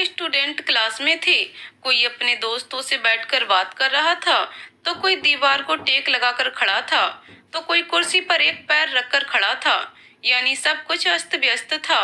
सारे student class में थे। कोई अपने दोस्तों से बैठकर बात कर रहा था, तो कोई दीवार को टेक लगाकर खड़ा था, तो कोई कुर्सी पर एक पैर रखकर खड़ा था। यानी सब कुछ अस्त व्यस्त था।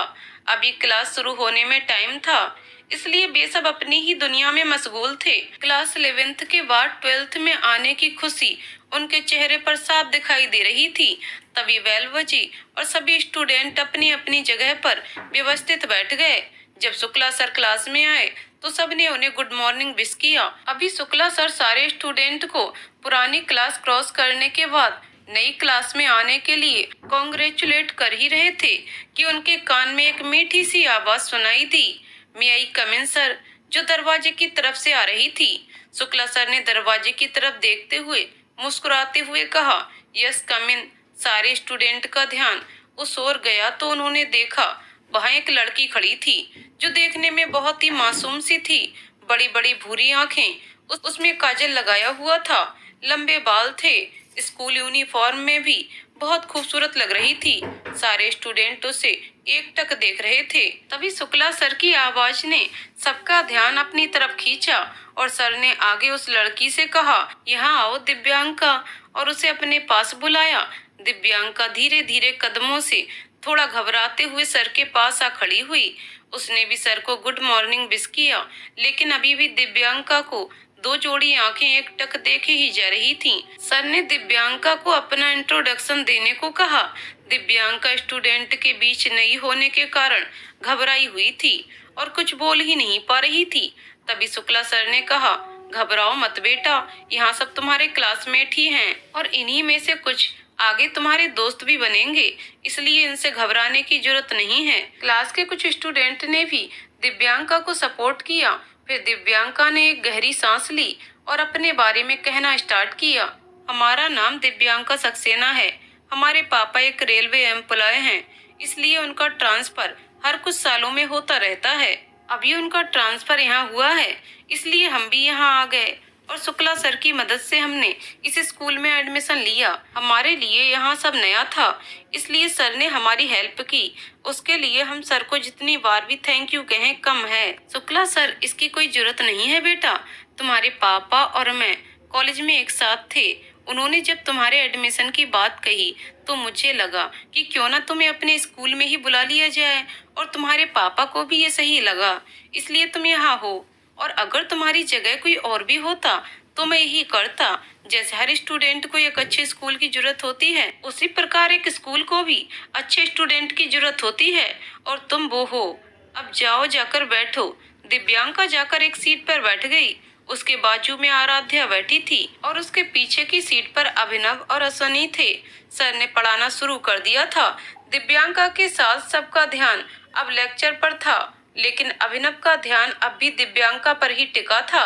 अभी क्लास शुरू होने में टाइम था, इसलिए वे सब अपनी ही दुनिया में मशगूल थे। क्लास 11th के बाद 12th में आने की खुशी उनके चेहरे पर साफ दिखाई दे रही थी। तभी बेल बजी और सभी स्टूडेंट अपनी अपनी जगह पर व्यवस्थित बैठ गए। जब शुक्ला सर क्लास में आए तो सबने उन्हें गुड मॉर्निंग विश किया। अभी शुक्ला सर सारे स्टूडेंट को पुरानी क्लास क्रॉस करने के बाद नई क्लास में आने के लिए कॉन्ग्रेचुलेट कर ही रहे थे कि उनके कान में एक मीठी सी आवाज सुनाई दी, मे आई कम इन सर, जो दरवाजे की तरफ से आ रही थी। शुक्ला सर ने दरवाजे की तरफ देखते हुए मुस्कुराते हुए कहा, यस कम इन। सारे स्टूडेंट का ध्यान उस ओर गया तो उन्होंने देखा वहां एक लड़की खड़ी थी जो देखने में बहुत ही मासूम सी थी। बड़ी बड़ी भूरी आंखें, उसमें काजल लगाया हुआ था, लंबे बाल थे, स्कूल यूनिफॉर्म में भी बहुत खूबसूरत लग रही थी। सारे स्टूडेंट उसे एकटक देख रहे थे। तभी शुक्ला सर की आवाज ने सबका ध्यान अपनी तरफ खींचा और सर ने आगे उस लड़की से कहा, यहाँ आओ दिव्यांका, और उसे अपने पास बुलाया। दिव्यांका धीरे धीरे कदमों से थोड़ा घबराते हुए सर के पास आ खड़ी हुई। उसने भी सर को गुड मॉर्निंग विश किया, लेकिन अभी भी दिव्यांका को दो जोड़ी आंखें एकटक देखे ही जा रही थीं। सर ने दिव्यांका को अपना इंट्रोडक्शन देने को कहा। दिव्यांका स्टूडेंट के बीच नई होने के कारण घबराई हुई थी और कुछ बोल ही नहीं पा रही थी। तभी शुक्ला सर ने कहा, घबराओ मत बेटा, यहाँ सब तुम्हारे क्लासमेट ही हैं और इन्हीं में से कुछ आगे तुम्हारे दोस्त भी बनेंगे, इसलिए इनसे घबराने की जरूरत नहीं है। क्लास के कुछ स्टूडेंट ने भी दिव्यांका को सपोर्ट किया। फिर दिव्यांका ने एक गहरी सांस ली और अपने बारे में कहना स्टार्ट किया, हमारा नाम दिव्यांका सक्सेना है। हमारे पापा एक रेलवे एम्प्लॉय हैं, इसलिए उनका ट्रांसफर हर कुछ सालों में होता रहता है। अभी उनका ट्रांसफर यहाँ हुआ है, इसलिए हम भी यहाँ आ गए और शुक्ला सर की मदद से हमने इस स्कूल में एडमिशन लिया। हमारे लिए यहाँ सब नया था, इसलिए सर ने हमारी हेल्प की। उसके लिए हम सर को जितनी बार भी थैंक यू कहें कम है। शुक्ला सर, इसकी कोई जरूरत नहीं है बेटा। तुम्हारे पापा और मैं कॉलेज में एक साथ थे। उन्होंने जब तुम्हारे एडमिशन की बात कही तो मुझे लगा कि क्यों ना तुम्हें अपने स्कूल में ही बुला लिया जाए, और तुम्हारे पापा को भी ये सही लगा, इसलिए तुम यहाँ हो। और अगर तुम्हारी जगह कोई और भी होता तो मैं यही करता। जैसे हर स्टूडेंट को एक अच्छे स्कूल की जरूरत होती है, उसी प्रकार एक स्कूल को भी अच्छे स्टूडेंट की जरूरत होती है, और तुम वो हो। अब जाओ, जाकर बैठो। दिव्यांका जाकर एक सीट पर बैठ गई। उसके बाजू में आराध्या बैठी थी और उसके पीछे की सीट पर अभिनव और अश्वनी थे। सर ने पढ़ाना शुरू कर दिया था। दिव्यांका के साथ सबका ध्यान अब लेक्चर पर था, लेकिन अभिनव का ध्यान अब भी दिव्यांका पर ही टिका था।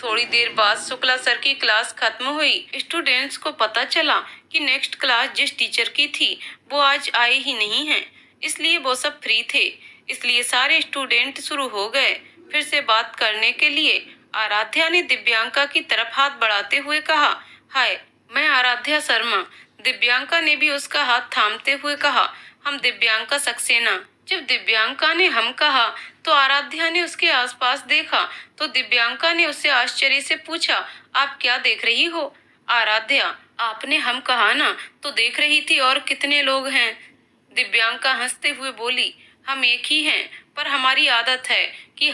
थोड़ी देर बाद शुक्ला सर की क्लास खत्म हुई। स्टूडेंट्स को पता चला कि नेक्स्ट क्लास जिस टीचर की थी वो आज आए ही नहीं हैं, इसलिए वो सब फ्री थे। इसलिए सारे स्टूडेंट शुरू हो गए। फिर से बात करने के लिए आराध्या ने दिव्यांका की तरफ हाथ बढ़ाते हुए कहा, हाय, मैं आराध्या शर्मा। दिव्यांका ने भी उसका हाथ थामते हुए कहा, हम दिव्यांका सक्सेना। जब दिव्यांका ने हम कहा तो आराध्या ने उसके आसपास देखा तो दिव्यांका ने उससे आश्चर्य से पूछा, आप क्या देख रही हो? आराध्या, आपने हम कहा ना तो देख रही थी, और कितने लोग हैं? दिव्यांका हंसते हुए बोली, हम एक ही हैं, पर हमारी आदत है कि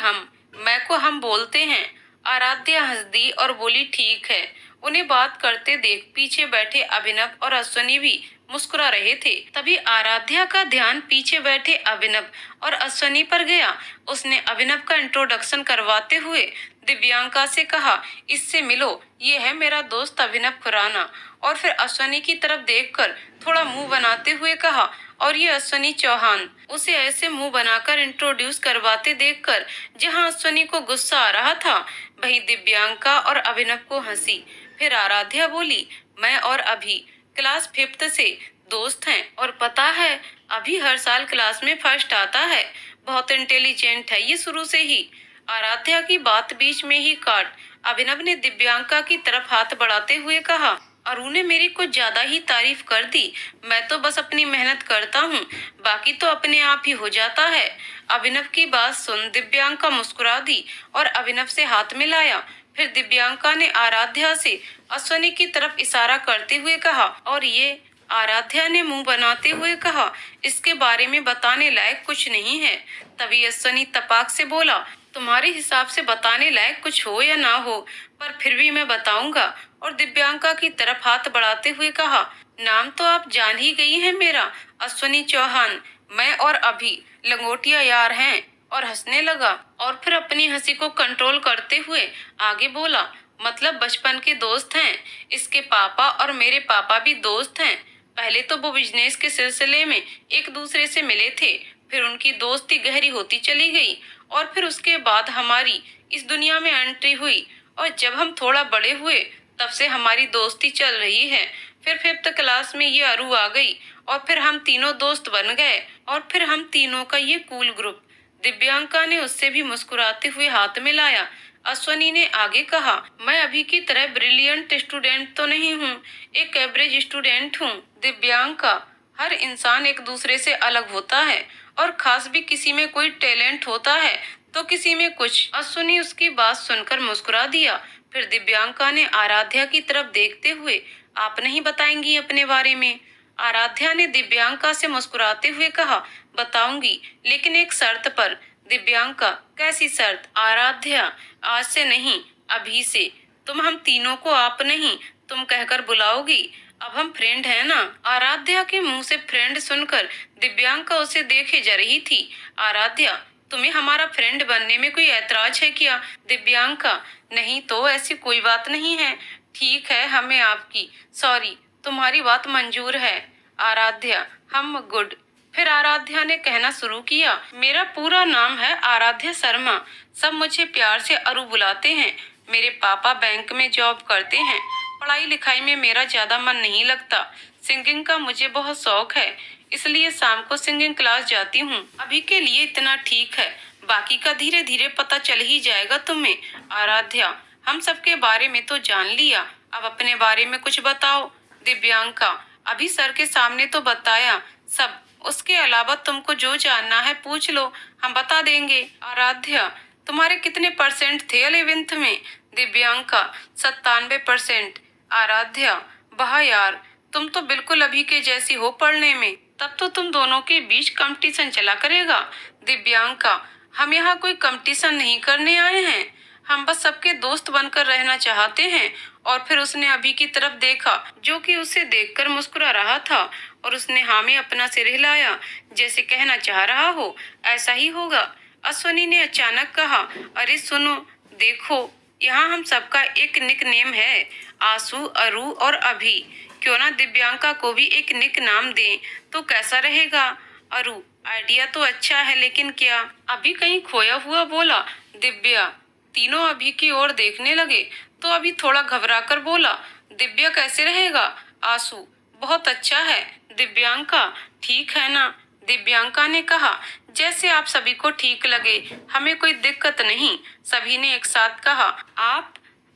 मैं को हम बोलते हैं। आराध्या हंस दी और बोली, ठीक है। उन्हें बात करते देख पीछे बैठे अभिनव और अश्वनी भी मुस्कुरा रहे थे। तभी आराध्या का ध्यान पीछे बैठे अभिनव और अश्वनी पर गया। उसने अभिनव का इंट्रोडक्शन करवाते हुए दिव्यांका से कहा, इससे मिलो, ये है मेरा दोस्त अभिनव खुराना। और फिर अश्वनी की तरफ देखकर थोड़ा मुंह बनाते हुए कहा, और ये अश्वनी चौहान। उसे ऐसे मुंह बनाकर इंट्रोड्यूस करवाते देखकर जहां अश्वनी को गुस्सा आ रहा था, वहीं दिव्यांका और अभिनव को हंसी। फिर आराध्या बोली, मैं और अभी क्लास 5th से दोस्त हैं, और पता है अभी हर साल क्लास में फर्स्ट आता है। बहुत इंटेलिजेंट है ये शुरू से ही। आराध्या की बात बीच में ही काट अभिनव ने दिव्यांका की तरफ हाथ बढ़ाते हुए कहा, अरु ने मेरी कुछ ज्यादा ही तारीफ कर दी। मैं तो बस अपनी मेहनत करता हूँ, बाकी तो अपने आप ही हो जाता है। अभिनव की बात सुन दिव्यांका मुस्कुरा दी और अभिनव से हाथ मिलाया। फिर दिव्यांका ने आराध्या से अश्वनी की तरफ इशारा करते हुए कहा, और ये? आराध्या ने मुंह बनाते हुए कहा, इसके बारे में बताने लायक कुछ नहीं है। तभी अश्वनी तपाक से बोला, तुम्हारे हिसाब से बताने लायक कुछ हो या ना हो, पर फिर भी मैं बताऊंगा। और दिव्यांका की तरफ हाथ बढ़ाते हुए कहा, नाम तो आप जान ही गई हैं मेरा, अश्वनी चौहान। मैं और अभी लंगोटिया यार हैं। और हंसने लगा और फिर अपनी हंसी को कंट्रोल करते हुए आगे बोला, मतलब बचपन के दोस्त हैं। इसके पापा और मेरे पापा भी दोस्त हैं। पहले तो वो बिजनेस के सिलसिले में एक दूसरे से मिले थे, फिर उनकी दोस्ती गहरी होती चली गई और फिर उसके बाद हमारी इस दुनिया में एंट्री हुई। और जब हम थोड़ा बड़े हुए तब से हमारी दोस्ती चल रही है। फिर 5th क्लास में ये अरु आ गई और फिर हम तीनों दोस्त बन गए और फिर हम तीनों का ये कूल ग्रुप। दिव्यांका ने उससे भी मुस्कुराते हुए हाथ मिलाया। अश्वनी ने आगे कहा, मैं अभी की तरह ब्रिलियंट स्टूडेंट तो नहीं हूँ, एक एवरेज स्टूडेंट हूँ। दिव्यांका, हर इंसान एक दूसरे से अलग होता है और खास भी किसी में कोई टैलेंट होता है तो किसी में कुछ। अश्वनी उसकी बात सुनकर मुस्कुरा दिया। फिर दिव्यांका ने आराध्या की तरफ देखते हुए, आप नहीं बताएंगी अपने बारे में? आराध्या ने दिव्यांका से मुस्कुराते हुए कहा, बताऊंगी, लेकिन एक शर्त पर। दिव्यांका, कैसी शर्त? आराध्या, आज से नहीं, अभी से तुम हम तीनों को आप नहीं तुम कहकर बुलाओगी। अब हम फ्रेंड हैं ना? आराध्या के मुंह से फ्रेंड सुनकर दिव्यांका उसे देखे जा रही थी। आराध्या, तुम्हें हमारा फ्रेंड बनने में कोई ऐतराज है क्या? दिव्यांका, नहीं तो ऐसी कोई बात नहीं है। ठीक है, हमें आपकी, सॉरी, तुम्हारी बात मंजूर है। आराध्या, हम गुड। फिर आराध्या ने कहना शुरू किया, मेरा पूरा नाम है आराध्या शर्मा, सब मुझे प्यार से अरु बुलाते हैं। मेरे पापा बैंक में जॉब करते हैं। पढ़ाई लिखाई में मेरा ज्यादा मन नहीं लगता। सिंगिंग का मुझे बहुत शौक है, इसलिए शाम को सिंगिंग क्लास जाती हूँ। अभी के लिए इतना ठीक है, बाकी का धीरे धीरे पता चल ही जाएगा तुम्हें। आराध्या, हम सबके बारे में तो जान लिया, अब अपने बारे में कुछ बताओ। दिव्यांका, अभी सर के सामने तो बताया सब, उसके अलावा तुमको जो जानना है पूछ लो, हम बता देंगे। आराध्या, तुम्हारे कितने परसेंट थे 11th में? दिव्यांका, 97%। आराध्या, वाह यार, तुम तो बिल्कुल अभी के जैसी हो पढ़ने में। तब तो तुम दोनों के बीच कंपटीशन चला करेगा। दिव्यांका, हम यहाँ कोई कंपटीशन नहीं करने आए हैं, हम बस सबके दोस्त बनकर रहना चाहते हैं। और फिर उसने अभी की तरफ देखा, जो कि उसे देखकर मुस्कुरा रहा था, और उसने हाँ में अपना सिर हिलाया, जैसे कहना चाह रहा हो ऐसा ही होगा। अश्वनी ने अचानक कहा, अरे सुनो, देखो, यहाँ हम सबका एक निक नेम है, आंसू, अरु और अभी। क्यों ना दिव्यांका को भी एक निक नाम दें, तो कैसा रहेगा? अरु, आइडिया तो अच्छा है, लेकिन क्या? अभी कहीं खोया हुआ बोला। दिव्या, तीनों अभी की ओर देखने लगे तो अभी थोड़ा घबरा कर बोला, दिव्या कैसे रहेगा? आंसू, बहुत अच्छा है। दिव्यांका, ठीक है ना? दिव्यांका ने कहा, जैसे आप सभी को ठीक लगे, हमें कोई दिक्कत नहीं। सभी ने एक साथ कहा, आप?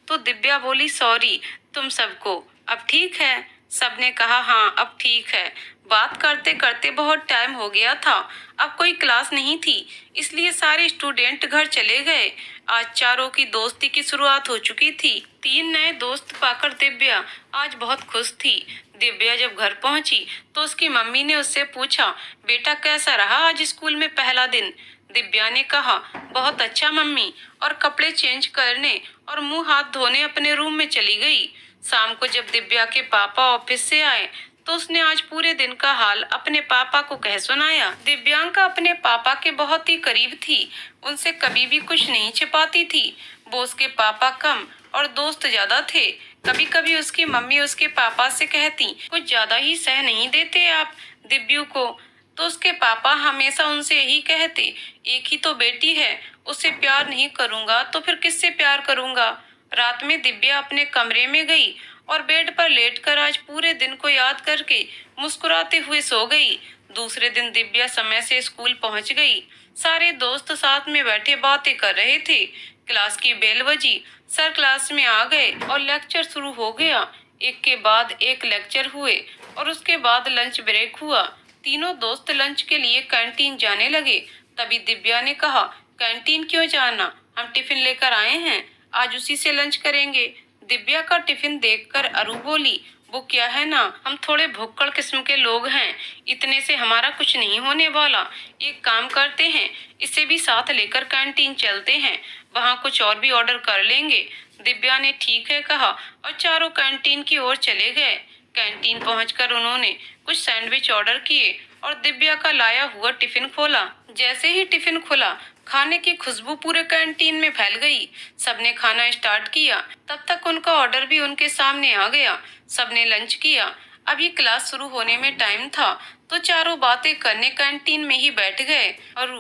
तो दिव्या बोली, सॉरी तुम सबको, अब ठीक है? सबने कहा, हाँ अब ठीक है। बात करते करते बहुत टाइम हो गया था, अब कोई क्लास नहीं थी, इसलिए सारे स्टूडेंट घर चले गए। आज चारों की दोस्ती की शुरुआत हो चुकी थी। 3 नए दोस्त पाकर दिव्या आज बहुत खुश थी। दिव्या जब घर पहुंची तो उसकी मम्मी ने उससे पूछा, बेटा कैसा रहा आज स्कूल में पहला दिन? दिव्या ने कहा, बहुत अच्छा मम्मी, और कपड़े चेंज करने और मुंह हाथ धोने अपने रूम में चली गई। शाम को जब दिव्या के पापा ऑफिस से आए तो उसने आज पूरे दिन का हाल अपने पापा को कह सुनाया। दिव्यांका अपने पापा के बहुत ही करीब थी, उनसे कभी भी कुछ नहीं छिपाती थी। वो उसके पापा कम और दोस्त ज्यादा थे। कभी कभी उसकी मम्मी उसके पापा से कहती, कुछ ज्यादा ही सह नहीं देते आप दिव्यू को? तो उसके पापा हमेशा उनसे यही कहते, एक ही तो बेटी है, उससे प्यार नहीं करूंगा तो फिर किससे प्यार करूंगा? रात में दिव्या अपने कमरे में गई और बेड पर लेटकर आज पूरे दिन को याद करके मुस्कुराते हुए सो गई। दूसरे दिन दिव्या समय से स्कूल पहुंच गई। सारे दोस्त साथ में बैठे बातें कर रहे थे। क्लास की बेल बजी, सर क्लास में आ गए और लेक्चर शुरू हो गया। एक के बाद एक लेक्चर हुए और उसके बाद लंच ब्रेक हुआ। तीनों दोस्त लंच के लिए कैंटीन जाने लगे। तभी दिव्या ने कहा, कैंटीन क्यों जाना, हम टिफिन लेकर आए हैं, आज उसी से लंच करेंगे। दिव्या का टिफिन देखकर अरु बोली, वो क्या है ना, हम थोड़े भुक्कड़ किस्म के लोग हैं, इतने से हमारा कुछ नहीं होने वाला। एक काम करते हैं, इसे भी साथ लेकर कैंटीन चलते हैं, वहाँ कुछ और भी ऑर्डर कर लेंगे। दिव्या ने ठीक है कहा और चारों कैंटीन की ओर चले गए। कैंटीन पहुंचकर उन्होंने कुछ सैंडविच ऑर्डर किए और दिव्या का लाया हुआ टिफिन खोला। जैसे ही टिफिन खुला, खाने की खुशबू पूरे कैंटीन में फैल गई। सबने खाना स्टार्ट किया। तब तक उनका ऑर्डर भी उनके सामने आ गया। सबने लंच किया। अभी क्लास शुरू होने में टाइम था, तो चारों बातें करने कैंटीन में ही बैठ गए। और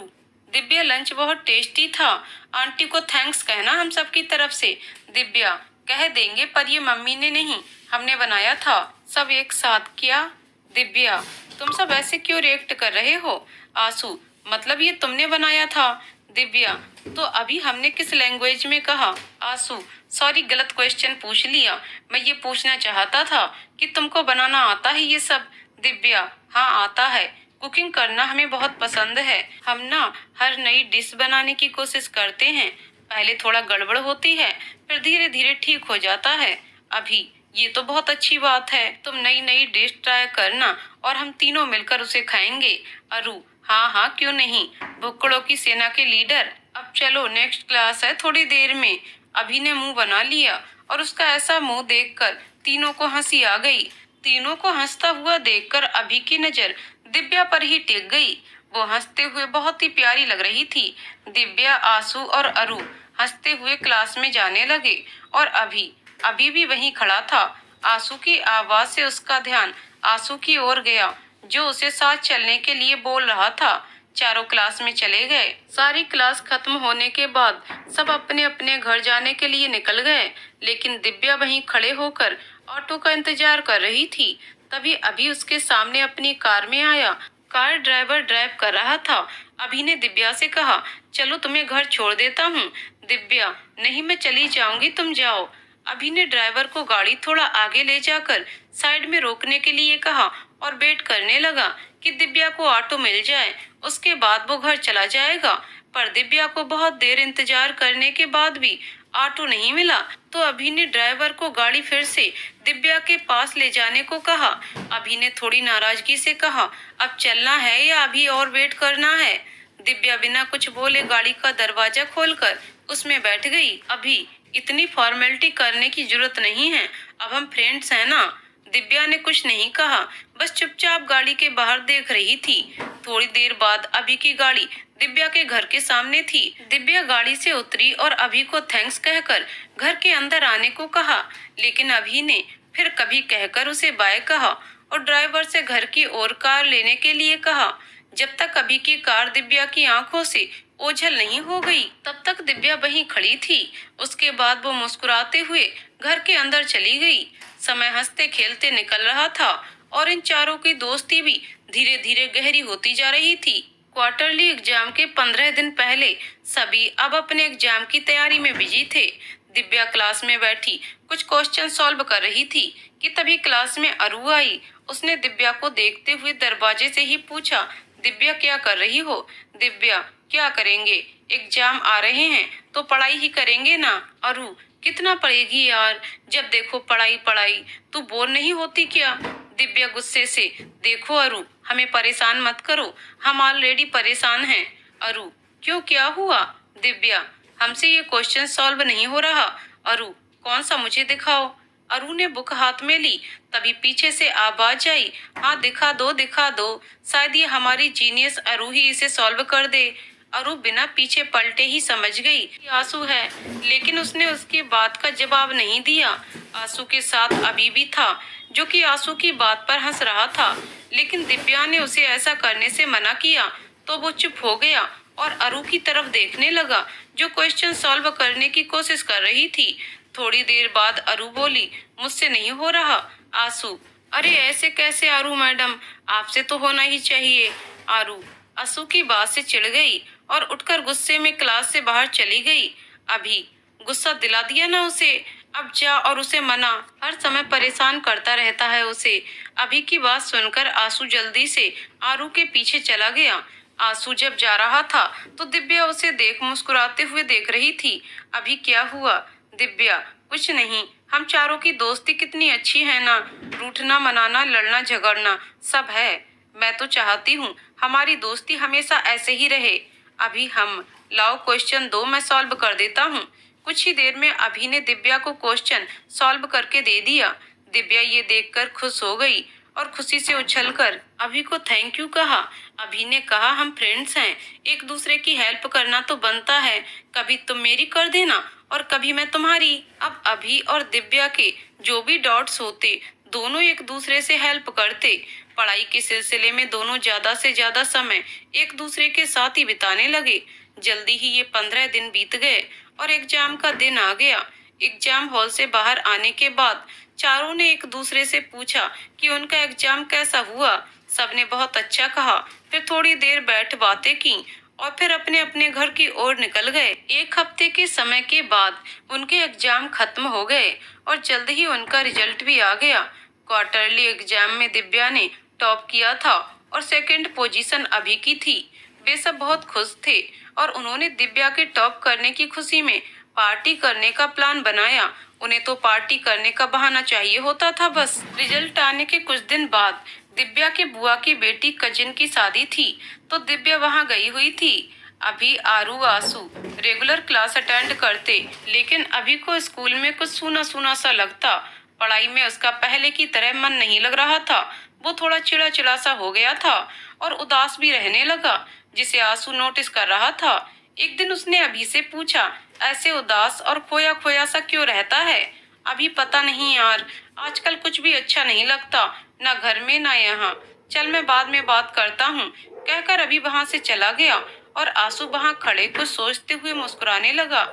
दिव्या, लंच बहुत टेस्टी था, आंटी को थैंक्स कहना हम सबकी तरफ से। दिव्या, कह देंगे, पर ये मम्मी ने नहीं, हमने बनाया था। सब एक साथ, क्या? दिव्या, तुम सब ऐसे क्यों रिएक्ट कर रहे हो? आंसू, मतलब ये तुमने बनाया था? दिव्या, तो अभी हमने किस लैंग्वेज में कहा? आंसू, सॉरी, गलत क्वेश्चन पूछ लिया। मैं ये पूछना चाहता था कि तुमको बनाना आता है ये सब? दिव्या, हाँ आता है, कुकिंग करना हमें बहुत पसंद है। हम ना हर नई डिश बनाने की कोशिश करते हैं। पहले थोड़ा गड़बड़ होती है, फिर धीरे धीरे ठीक हो जाता है। अभी ये तो बहुत अच्छी बात है, तुम नई नई डिश ट्राई करना और हम तीनों मिलकर उसे खाएंगे। अरु, हाँ हाँ क्यों नहीं, भुक्कड़ों की सेना के लीडर। अब चलो, नेक्स्ट क्लास है थोड़ी देर में। अभी ने मुंह बना लिया और उसका ऐसा मुंह देखकर तीनों को हंसी आ गई। तीनों को हंसता हुआ देखकर अभी की नजर दिव्या पर ही टिक गई। वो हंसते हुए बहुत ही प्यारी लग रही थी। दिव्या, आंसू और अरु हंसते हुए क्लास में जाने लगे और अभी भी वहीं खड़ा था। आंसू की आवाज से उसका ध्यान आंसू की ओर गया, जो उसे साथ चलने के लिए बोल रहा था। चारों क्लास में चले गए। सारी क्लास खत्म होने के बाद सब अपने अपने घर जाने के लिए निकल गए, लेकिन दिव्या वहीं खड़े होकर ऑटो का इंतजार कर रही थी। तभी अभी उसके सामने अपनी कार में आया। कार ड्राइवर ड्राइव कर रहा था। अभी ने दिव्या से कहा, चलो तुम्हें घर छोड़ देता हूँ। दिव्या, नहीं मैं चली जाऊंगी, तुम जाओ। अभी ने ड्राइवर को गाड़ी थोड़ा आगे ले जाकर साइड में रोकने के लिए कहा और वेट करने लगा कि दिव्या को ऑटो मिल जाए, उसके बाद वो घर चला जाएगा। पर दिव्या को बहुत देर इंतजार करने के बाद भी ऑटो नहीं मिला, तो अभी ने ड्राइवर को गाड़ी फिर से दिव्या के पास ले जाने को कहा। अभी ने थोड़ी नाराजगी से कहा, अब चलना है या अभी और वेट करना है? दिव्या बिना कुछ बोले गाड़ी का दरवाजा खोलकर उसमें बैठ गई। अभी, इतनी फॉर्मेलिटी करने की जरूरत नहीं है, अब हम फ्रेंड्स हैं ना। दिव्या ने कुछ नहीं कहा, बस चुपचाप गाड़ी के बाहर देख रही थी। थोड़ी देर बाद अभी की गाड़ी दिव्या के घर के सामने थी। दिव्या गाड़ी से उतरी और अभी को थैंक्स कहकर घर के अंदर आने को कहा, लेकिन अभी ने फिर कभी कहकर उसे बाय कहा और ड्राइवर से घर की ओर कार लेने के लिए कहा। जब तक अभी की कार दिव्या की आंखों से ओझल नहीं हो गई, तब तक दिव्या वहीं खड़ी थी। उसके बाद वो मुस्कुराते हुए घर के अंदर चली गई। समय हंसते खेलते निकल रहा था और इन चारों की दोस्ती भी धीरे धीरे गहरी होती जा रही थी। क्वार्टरली एग्जाम के 15 दिन पहले सभी अब अपने एग्जाम की तैयारी में बिजी थे। दिव्या क्लास में बैठी कुछ क्वेश्चन सॉल्व कर रही थी कि तभी क्लास में अरु आई। उसने दिव्या को देखते हुए दरवाजे से ही पूछा, दिव्या क्या कर रही हो? दिव्या, क्या करेंगे, एग्जाम आ रहे हैं तो पढ़ाई ही करेंगे ना। अरु, कितना पढ़ेगी यार, जब देखो पढ़ाई पढ़ाई, तू बोर नहीं होती क्या? दिव्या गुस्से से, देखो अरु, हमें परेशान मत करो, हम ऑलरेडी परेशान हैं। अरु, क्यों, क्या हुआ? दिव्या, हमसे ये क्वेश्चन सॉल्व नहीं हो रहा। अरु, कौन सा, मुझे दिखाओ। अरु ने बुक हाथ में ली। तभी पीछे से आवाज आई, हाँ दिखा दो दिखा दो, शायद ये हमारी जीनियस अरु ही इसे सॉल्व कर दे। अरु बिना पीछे पलटे ही समझ गई कि आंसू है, लेकिन उसने उसकी बात का जवाब नहीं दिया। आंसू के साथ अभी भी था, जो कि आंसू की बात पर हंस रहा था, लेकिन दिव्या ने उसे ऐसा करने से मना किया तो वो चुप हो गया और अरु की तरफ देखने लगा, जो क्वेश्चन सॉल्व करने की कोशिश कर रही थी। थोड़ी देर बाद अरु बोली, मुझसे नहीं हो रहा। आंसू, अरे ऐसे कैसे अरु मैडम, आपसे तो होना ही चाहिए। अरु आंसू की बात से चिढ़ गई और उठकर गुस्से में क्लास से बाहर चली गई। अभी, गुस्सा दिला दिया ना उसे। अब जा और उसे मना, हर समय परेशान करता रहता है उसे। अभी की बात सुनकर आंसू जल्दी से आरू के पीछे चला गया। आंसू जब जा रहा था तो दिव्या उसे देख मुस्कुराते हुए देख रही थी। अभी क्या हुआ? दिव्या, कुछ नहीं। हम चारों की दोस्ती कितनी अच्छी है ना। रूठना, मनाना, लड़ना, झगड़ना सब है। मैं तो चाहती हूँ हमारी दोस्ती हमेशा ऐसे ही रहे। अभी हम लाओ क्वेश्चन दो, मैं सॉल्व कर देता हूँ। कुछ ही देर में अभी ने दिव्या को क्वेश्चन सॉल्व करके दे दिया। दिव्या ये देखकर खुश हो गई और खुशी से उछलकर अभी को थैंक यू कहा। अभी ने कहा, हम फ्रेंड्स हैं, एक दूसरे की हेल्प करना तो बनता है। कभी तुम मेरी कर देना और कभी मैं तुम्हारी। अब अभी और दिव्या के जो भी डाउट्स होते, दोनों एक दूसरे से हेल्प करते। पढ़ाई के सिलसिले में दोनों ज्यादा से ज्यादा समय एक दूसरे के साथ ही बिताने लगे। जल्दी ही ये 15 दिन बीत गए और एग्जाम का दिन आ गया। एग्जाम हॉल से बाहर आने के बाद चारों ने एक दूसरे से पूछा कि उनका एग्जाम कैसा हुआ। सबने बहुत अच्छा कहा। फिर थोड़ी देर बैठ बातें की और फिर अपने अपने घर की ओर निकल गए। एक हफ्ते के समय के बाद उनके एग्जाम खत्म हो गए और जल्द ही उनका रिजल्ट भी आ गया। क्वार्टरली एग्जाम में दिव्या ने टॉप किया था और सेकंड पोजीशन अभी की थी। वे सब बहुत खुश थे और उन्होंने दिव्या के टॉप करने की खुशी में पार्टी करने का प्लान बनाया। उन्हें तो पार्टी करने का बहाना चाहिए होता था बस। रिजल्ट आने के कुछ दिन बाद दिव्या के बुआ की बेटी कजिन की शादी थी, तो दिव्या वहां गई हुई थी। अभी आरू आंसू रेगुलर क्लास अटेंड करते, लेकिन अभी को स्कूल में कुछ सूना सूना सा लगता। पढ़ाई में उसका पहले की तरह मन नहीं लग रहा था। वो थोड़ा चिड़ा चिड़ा सा हो गया था और उदास भी रहने लगा, जिसे आंसू नोटिस कर रहा था। एक दिन उसने अभी से पूछा, ऐसे उदास और खोया खोया सा क्यों रहता है? अभी पता नहीं यार, आजकल कुछ भी अच्छा नहीं लगता, ना घर में ना यहाँ। चल मैं बाद में बात करता हूँ, कहकर अभी वहाँ से चला गया और आंसू वहाँ खड़े कुछ सोचते हुए मुस्कुराने लगा।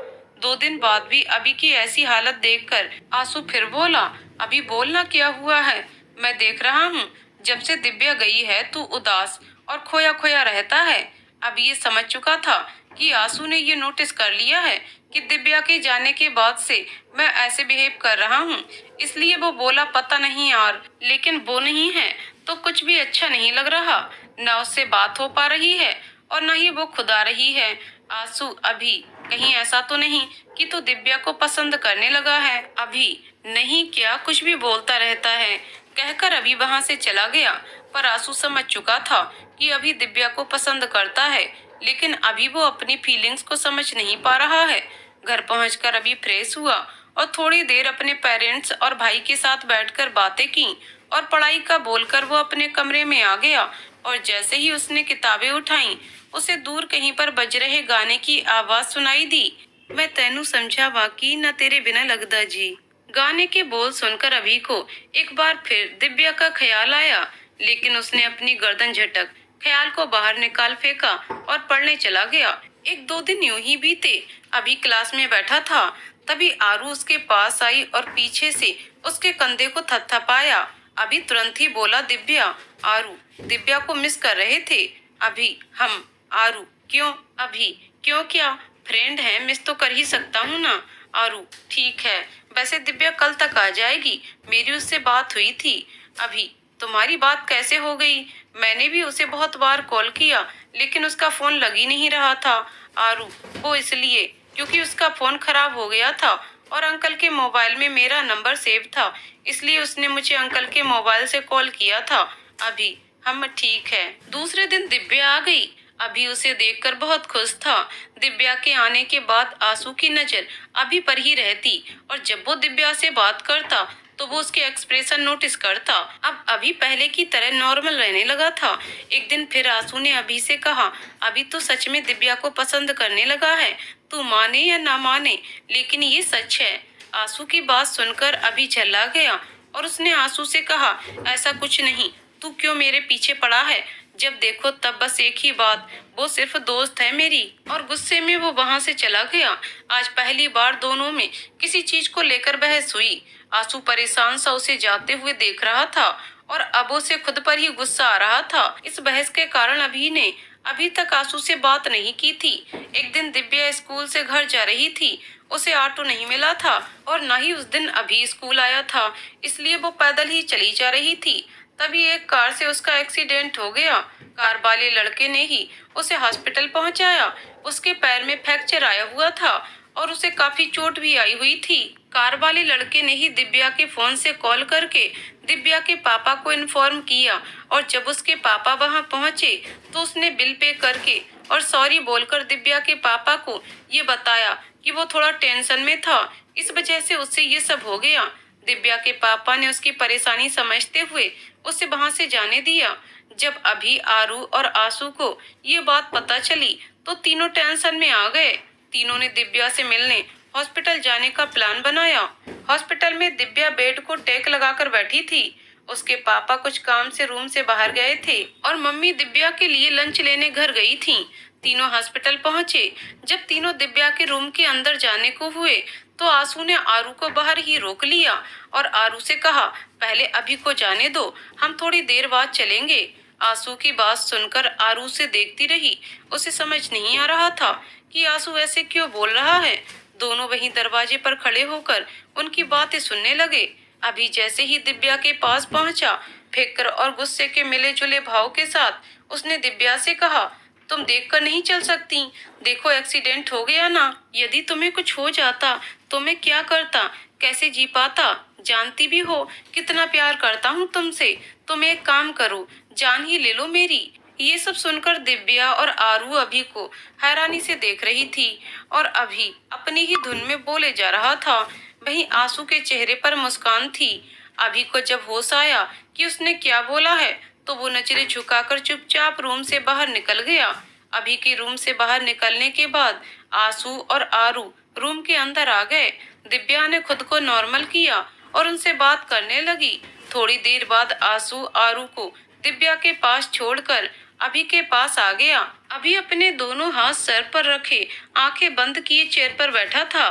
2 दिन बाद भी अभी की ऐसी हालत देखकर आंसू फिर बोला, अभी बोलना क्या हुआ है? मैं देख रहा हूँ जब से दिव्या गई है तू उदास और खोया खोया रहता है। अभी ये समझ चुका था कि आंसू ने ये नोटिस कर लिया है कि दिव्या के जाने के बाद से मैं ऐसे बिहेव कर रहा हूँ, इसलिए वो बोला पता नहीं यार, लेकिन वो नहीं है तो कुछ भी अच्छा नहीं लग रहा। न उससे बात हो पा रही है और न ही वो खुद आ रही है। आंसू, अभी कहीं ऐसा तो नहीं कि तू दिव्या को पसंद करने लगा है? अभी नहीं, क्या कुछ भी बोलता रहता है, कहकर अभी वहां से चला गया। पर आंसू समझ चुका था कि अभी दिव्या को पसंद करता है, लेकिन अभी वो अपनी फीलिंग्स को समझ नहीं पा रहा है। घर पहुंचकर अभी फ्रेश हुआ और थोड़ी देर अपने पेरेंट्स और भाई के साथ बैठकर बातें की और पढ़ाई का बोलकर वो अपने कमरे में आ गया। और जैसे ही उसने किताबें उठाई, उसे दूर कहीं पर बज रहे गाने की आवाज सुनाई दी। मैं तेनू समझा बाकी न तेरे बिना लगदा जी। गाने के बोल सुनकर अभी को एक बार फिर दिव्या का ख्याल आया, लेकिन उसने अपनी गर्दन झटक ख्याल को बाहर निकाल फेंका और पढ़ने चला गया। 1-2 दिन यूं ही बीते। अभी क्लास में बैठा था, तभी आरू उसके पास आई और पीछे से उसके कंधे को थपथपाया। अभी तुरंत ही बोला, दिव्या। आरू, दिव्या को मिस कर रहे थे? अभी, हम। आरू, क्यों? अभी, क्यों क्या? फ्रेंड है, मिस तो कर ही सकता हूँ ना। आरू, ठीक है, वैसे दिव्या कल तक आ जाएगी, मेरी उससे बात हुई थी। अभी, तुम्हारी बात कैसे हो गई? मैंने भी उसे बहुत बार कॉल किया, लेकिन उसका फोन लग ही नहीं रहा था। आरू, वो इसलिए क्योंकि उसका फोन खराब हो गया था और अंकल के मोबाइल में मेरा नंबर सेव था, इसलिए उसने मुझे अंकल के मोबाइल से कॉल किया था। अभी, हम ठीक है। दूसरे दिन दिव्या आ गई। अभी उसे देखकर बहुत खुश था। दिव्या के आने के बाद आंसू की नजर अभी पर ही रहती और जब वो दिव्या से बात करता तो वो उसके एक्सप्रेशन नोटिस करता। अब अभी पहले की तरह नॉर्मल रहने लगा था। एक दिन फिर आंसू ने अभी से कहा, अभी तो सच में दिव्या को पसंद करने लगा है, तू माने या ना माने, लेकिन ये सच है। आंसू की बात सुनकर अभी झल्ला गया और उसने आंसू से कहा, ऐसा कुछ नहीं, तू क्यों मेरे पीछे पड़ा है? जब देखो तब बस एक ही बात, वो सिर्फ दोस्त है मेरी। और गुस्से में वो वहां से चला गया। आज पहली बार दोनों में किसी चीज को लेकर बहस हुई। आंसू परेशान सा उसे जाते हुए देख रहा था और अब उसे खुद पर ही गुस्सा आ रहा था। इस बहस के कारण अभी ने अभी तक आंसू से बात नहीं की थी। एक दिन दिव्या स्कूल से घर जा रही थी। उसे ऑटो नहीं मिला था और न ही उस दिन अभी स्कूल आया था, इसलिए वो पैदल ही चली जा रही थी। तभी एक कार से उसका एक्सीडेंट हो गया। कार वाले लड़के ने ही उसे हॉस्पिटल पहुंचाया। उसके पैर में फ्रैक्चर आया हुआ था और उसे काफी चोट भी आई हुई थी। कार वाले लड़के ने ही दिव्या के फोन से कॉल करके दिव्या के पापा को इन्फॉर्म किया और जब उसके पापा वहां पहुंचे तो उसने बिल पे करके और सॉरी बोलकर दिव्या के पापा को ये बताया कि वो थोड़ा टेंशन में था, इस वजह से उससे ये सब हो गया। दिव्या के पापा ने उसकी परेशानी समझते हुए उसे वहां से जाने दिया। जब अभी आरू और आंसू को ये बात पता चली तो तीनों टेंशन में आ गए। तीनों ने दिव्या से मिलने हॉस्पिटल जाने का प्लान बनाया। हॉस्पिटल में दिव्या बेड को टेक लगाकर बैठी थी। उसके पापा कुछ काम से रूम से बाहर गए थे और मम्मी दिव्या के लिए लंच लेने घर गई थी। तीनों हॉस्पिटल पहुंचे। जब तीनों दिव्या के रूम के अंदर जाने को हुए तो आंसू ने आरू को बाहर ही रोक लिया और आरू से कहा, पहले अभी को जाने दो, हम थोड़ी देर बाद चलेंगे। आंसू की बात सुनकर आरू से देखती रही। उसे समझ नहीं आ रहा था कि आंसू ऐसे क्यों बोल रहा है। दोनों वहीं दरवाजे पर खड़े होकर उनकी बातें सुनने लगे। अभी जैसे ही दिव्या के पास पहुंचा, फिक्र और गुस्से के मिले जुले भाव के साथ उसने दिव्या से कहा, तुम देखकर नहीं चल सकती? देखो एक्सीडेंट हो गया ना, यदि तुम्हें कुछ हो जाता तो मैं क्या करता, कैसे जी पाता? जानती भी हो कितना प्यार करता हूँ तुमसे। तुम एक काम करो, जान ही ले लो मेरी। ये सब सुनकर दिव्या और आरू अभी को हैरानी से देख रही थी और अभी अपनी ही धुन में बोले जा रहा था। वहीं आंसू के चेहरे पर मुस्कान थी। अभी को जब होश आया कि उसने क्या बोला है तो वो नजरें झुकाकर चुपचाप रूम से बाहर निकल गया। अभी के रूम से बाहर निकलने के बाद आंसू और आरू रूम के अंदर आ गए। दिव्या ने खुद को नॉर्मल किया और उनसे बात करने लगी। थोड़ी देर बाद आंसू आरू को दिव्या के पास छोड़कर अभी के पास आ गया। अभी अपने दोनों हाथ सर पर रखे आंखें बंद किए चेयर पर बैठा था।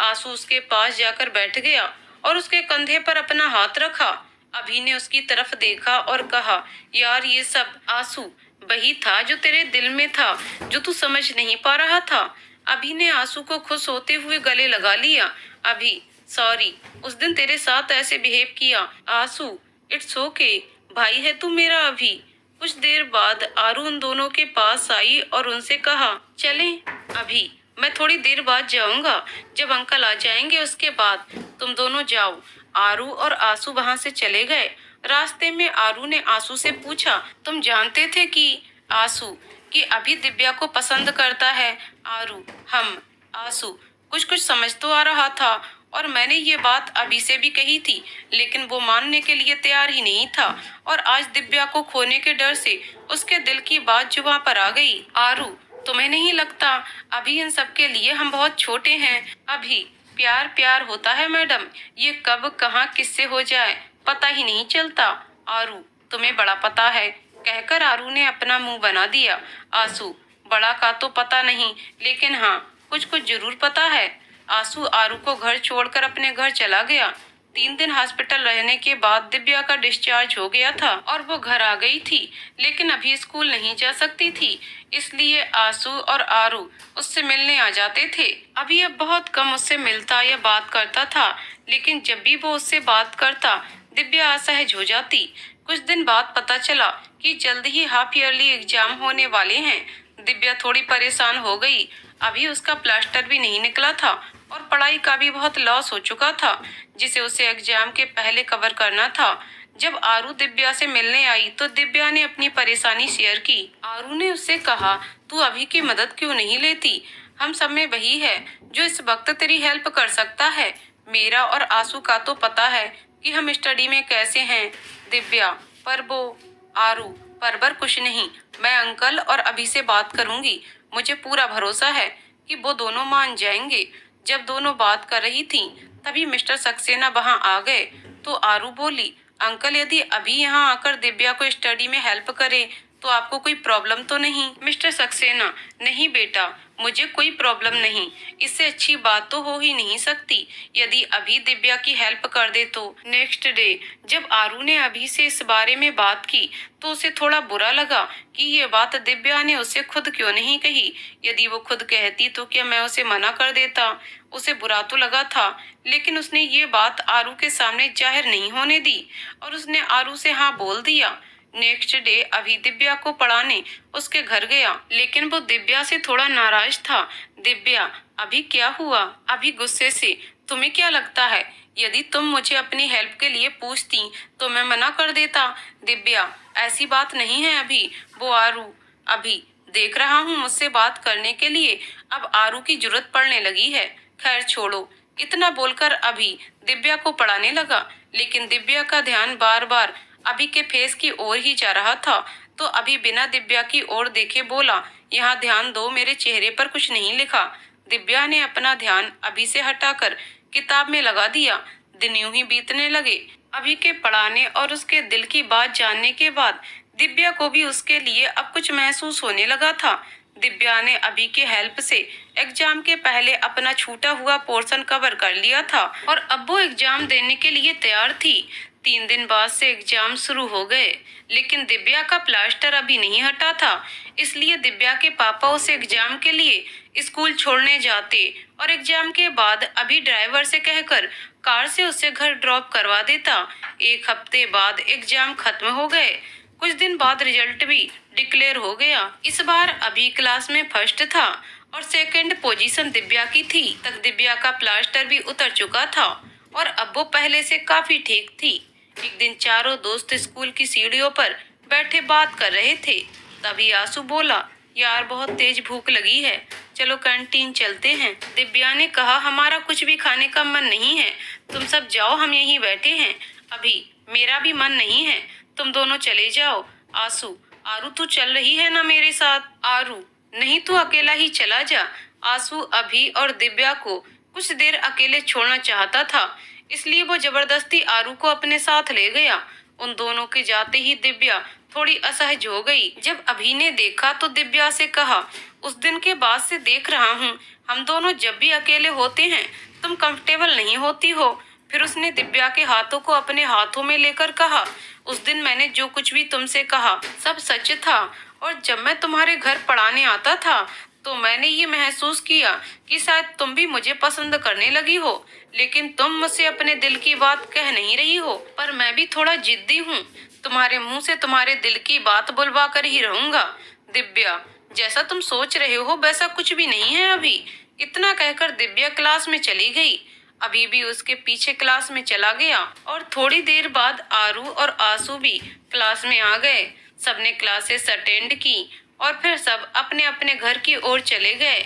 आंसू उसके पास जाकर बैठ गया और उसके कंधे पर अपना हाथ रखा। अभी ने उसकी तरफ देखा और कहा, यार ये सब आंसू वही था जो तेरे दिल में था, जो तू समझ नहीं पा रहा था। अभी ने आंसू को खुश होते हुए गले लगा लिया। अभी सॉरी, उस दिन तेरे साथ ऐसे बिहेव किया। आंसू इट्स ओके, भाई है तू मेरा। अभी कुछ देर बाद आरू उन दोनों के पास आई और उनसे कहा, चलें? अभी मैं थोड़ी देर बाद जाऊंगा, जब अंकल आ जाएंगे उसके बाद तुम दोनों जाओ। आरू और आंसू वहां से चले गए। रास्ते में आरू ने आंसू से पूछा, तुम जानते थे कि आंसू कि अभी दिव्या को पसंद करता है? आरू, हम। आंसू, कुछ कुछ समझ तो आ रहा था और मैंने ये बात अभी से भी कही थी, लेकिन वो मानने के लिए तैयार ही नहीं था और आज दिव्या को खोने के डर से उसके दिल की बात जुबां पर आ गई। आरू, तुम्हें नहीं लगता अभी इन सब के लिए हम बहुत छोटे हैं? अभी प्यार प्यार होता है मैडम, ये कब कहाँ किससे हो जाए पता ही नहीं चलता। आरू, तुम्हें बड़ा पता है, कहकर आरू ने अपना मुंह बना दिया। आंसू, बड़ा का तो पता नहीं, लेकिन हाँ कुछ कुछ जरूर पता है। आंसू आरू को घर छोड़कर अपने घर चला गया। 3 दिन हॉस्पिटल रहने के बाद दिव्या का डिस्चार्ज हो गया था और वो घर आ गई थी, लेकिन अभी स्कूल नहीं जा सकती थी, इसलिए आंसू और आरू उससे मिलने आ जाते थे। अभी अब बहुत कम उससे मिलता या बात करता था, लेकिन जब भी वो उससे बात करता दिव्या असहज हो जाती। कुछ दिन बाद पता चला कि जल्द ही हाफ ईयरली एग्जाम होने वाले हैं। दिव्या थोड़ी परेशान हो गई। अभी उसका प्लास्टर भी नहीं निकला था और पढ़ाई का भी बहुत लॉस हो चुका था, जिसे उसे एग्जाम के पहले कवर करना था। जब आरू दिव्या से मिलने आई तो दिव्या ने अपनी परेशानी शेयर की। आरू ने उससे कहा, तू अभी की मदद क्यों नहीं लेती? हम सब में वही है जो इस वक्त तेरी हेल्प कर सकता है। मेरा और आंसू का तो पता है कि हम स्टडी में कैसे हैं। दिव्या, पर वो आरू, पर कुछ नहीं, मैं अंकल और अभी से बात करूंगी। मुझे पूरा भरोसा है कि वो दोनों मान जाएंगे। जब दोनों बात कर रही थीं, तभी मिस्टर सक्सेना वहां आ गए तो आरू बोली, अंकल यदि अभी यहाँ आकर दिव्या को स्टडी में हेल्प करे तो आपको कोई प्रॉब्लम तो नहीं? मिस्टर सक्सेना, नहीं बेटा, मुझे कोई प्रॉब्लम नहीं। इससे अच्छी बात तो हो ही नहीं सकती यदि अभी दिव्या की हेल्प कर दे तो। नेक्स्ट डे जब आरू ने अभी से इस बारे में बात की तो उसे थोड़ा बुरा लगा कि ये बात दिव्या ने उसे खुद क्यों नहीं कही। यदि वो खुद कहती तो क्या मैं उसे मना कर देता। उसे बुरा तो लगा था, लेकिन उसने ये बात आरू के सामने जाहिर नहीं होने दी और उसने आरू से हाँ बोल दिया। नेक्स्ट डे अभी दिव्या को पढ़ाने उसके घर गया, लेकिन वो दिव्या से थोड़ा नाराज था। दिव्या, अभी क्या हुआ? अभी गुस्से से? तुम्हें क्या लगता है यदि तुम मुझे अपनी हेल्प के लिए पूछती तो मैं मना कर देता? दिव्या, ऐसी बात नहीं है अभी। वो आरू, अभी देख रहा हूँ मुझसे बात करने के लिए अब आरू की जरूरत पड़ने लगी है। खैर छोड़ो। इतना बोलकर अभी दिव्या को पढ़ाने लगा, लेकिन दिव्या का ध्यान बार बार अभी के फेस की ओर ही जा रहा था। तो अभी बिना दिव्या की ओर देखे बोला, यहाँ ध्यान दो, मेरे चेहरे पर कुछ नहीं लिखा। दिव्या ने अपना ध्यान अभी से हटाकर किताब में लगा दिया। दिन यूं ही बीतने लगे। अभी के पढ़ाने और उसके दिल की बात जानने के बाद दिव्या को भी उसके लिए अब कुछ महसूस होने लगा था। दिव्या ने अभी के हेल्प से एग्जाम के पहले अपना छूटा हुआ पोर्शन कवर कर लिया था और अब वो एग्जाम देने के लिए तैयार थी। 3 दिन बाद से एग्जाम शुरू हो गए, लेकिन दिव्या का प्लास्टर अभी नहीं हटा था। इसलिए दिव्या के पापा उसे एग्जाम के लिए स्कूल छोड़ने जाते और एग्जाम के बाद अभी ड्राइवर से कहकर कार से उसे घर ड्रॉप करवा देता। 1 हफ्ते बाद एग्जाम खत्म हो गए। कुछ दिन बाद रिजल्ट भी डिक्लेयर हो गया। इस बार अभी क्लास में फर्स्ट था और सेकंड पोजीशन दिव्या की थी। तक दिव्या का प्लास्टर भी उतर चुका था और अब वो पहले से काफी ठीक थी। एक दिन चारों दोस्त स्कूल की सीढ़ियों पर बैठे बात कर रहे थे। तभी आंसू बोला, यार बहुत तेज भूख लगी है, चलो कैंटीन चलते हैं। दिव्या ने कहा, हमारा कुछ भी खाने का मन नहीं है, तुम सब जाओ, हम यहीं बैठे हैं। अभी मेरा भी मन नहीं है, तुम दोनों चले जाओ। आंसू, आरू तू चल रही है ना मेरे साथ? आरू, नहीं तू अकेला ही चला जा। आंसू अभी और दिव्या को कुछ देर अकेले छोड़ना चाहता था, इसलिए वो जबरदस्ती आरू को अपने साथ ले गया। उन दोनों के जाते ही दिव्या थोड़ी असहज हो गई। जब अभी ने देखा तो दिव्या से कहा, उस दिन के बाद से देख रहा हूँ हम दोनों जब भी अकेले होते हैं तुम कंफर्टेबल नहीं होती हो। फिर उसने दिव्या के हाथों को अपने हाथों में लेकर कहा, उस दिन मैंने जो कुछ भी तुमसे कहा सब सच था और जब मैं तुम्हारे घर पढ़ाने आता था तो मैंने ये महसूस किया कि शायद तुम भी मुझे पसंद करने लगी हो, लेकिन तुम मुझसे अपने दिल की बात कह नहीं रही हो। पर मैं भी थोड़ा जिद्दी हूँ, तुम्हारे मुंह से तुम्हारे दिल की बात बुलवा कर ही रहूंगा। दिव्या, जैसा तुम सोच रहे हो वैसा कुछ भी नहीं है अभी। इतना कहकर दिव्या क्लास में चली गई। अभी भी उसके पीछे क्लास में चला गया और थोड़ी देर बाद आरू और आंसू भी क्लास में आ गए। सबने क्लासेस अटेंड की और फिर सब अपने अपने घर की ओर चले गए।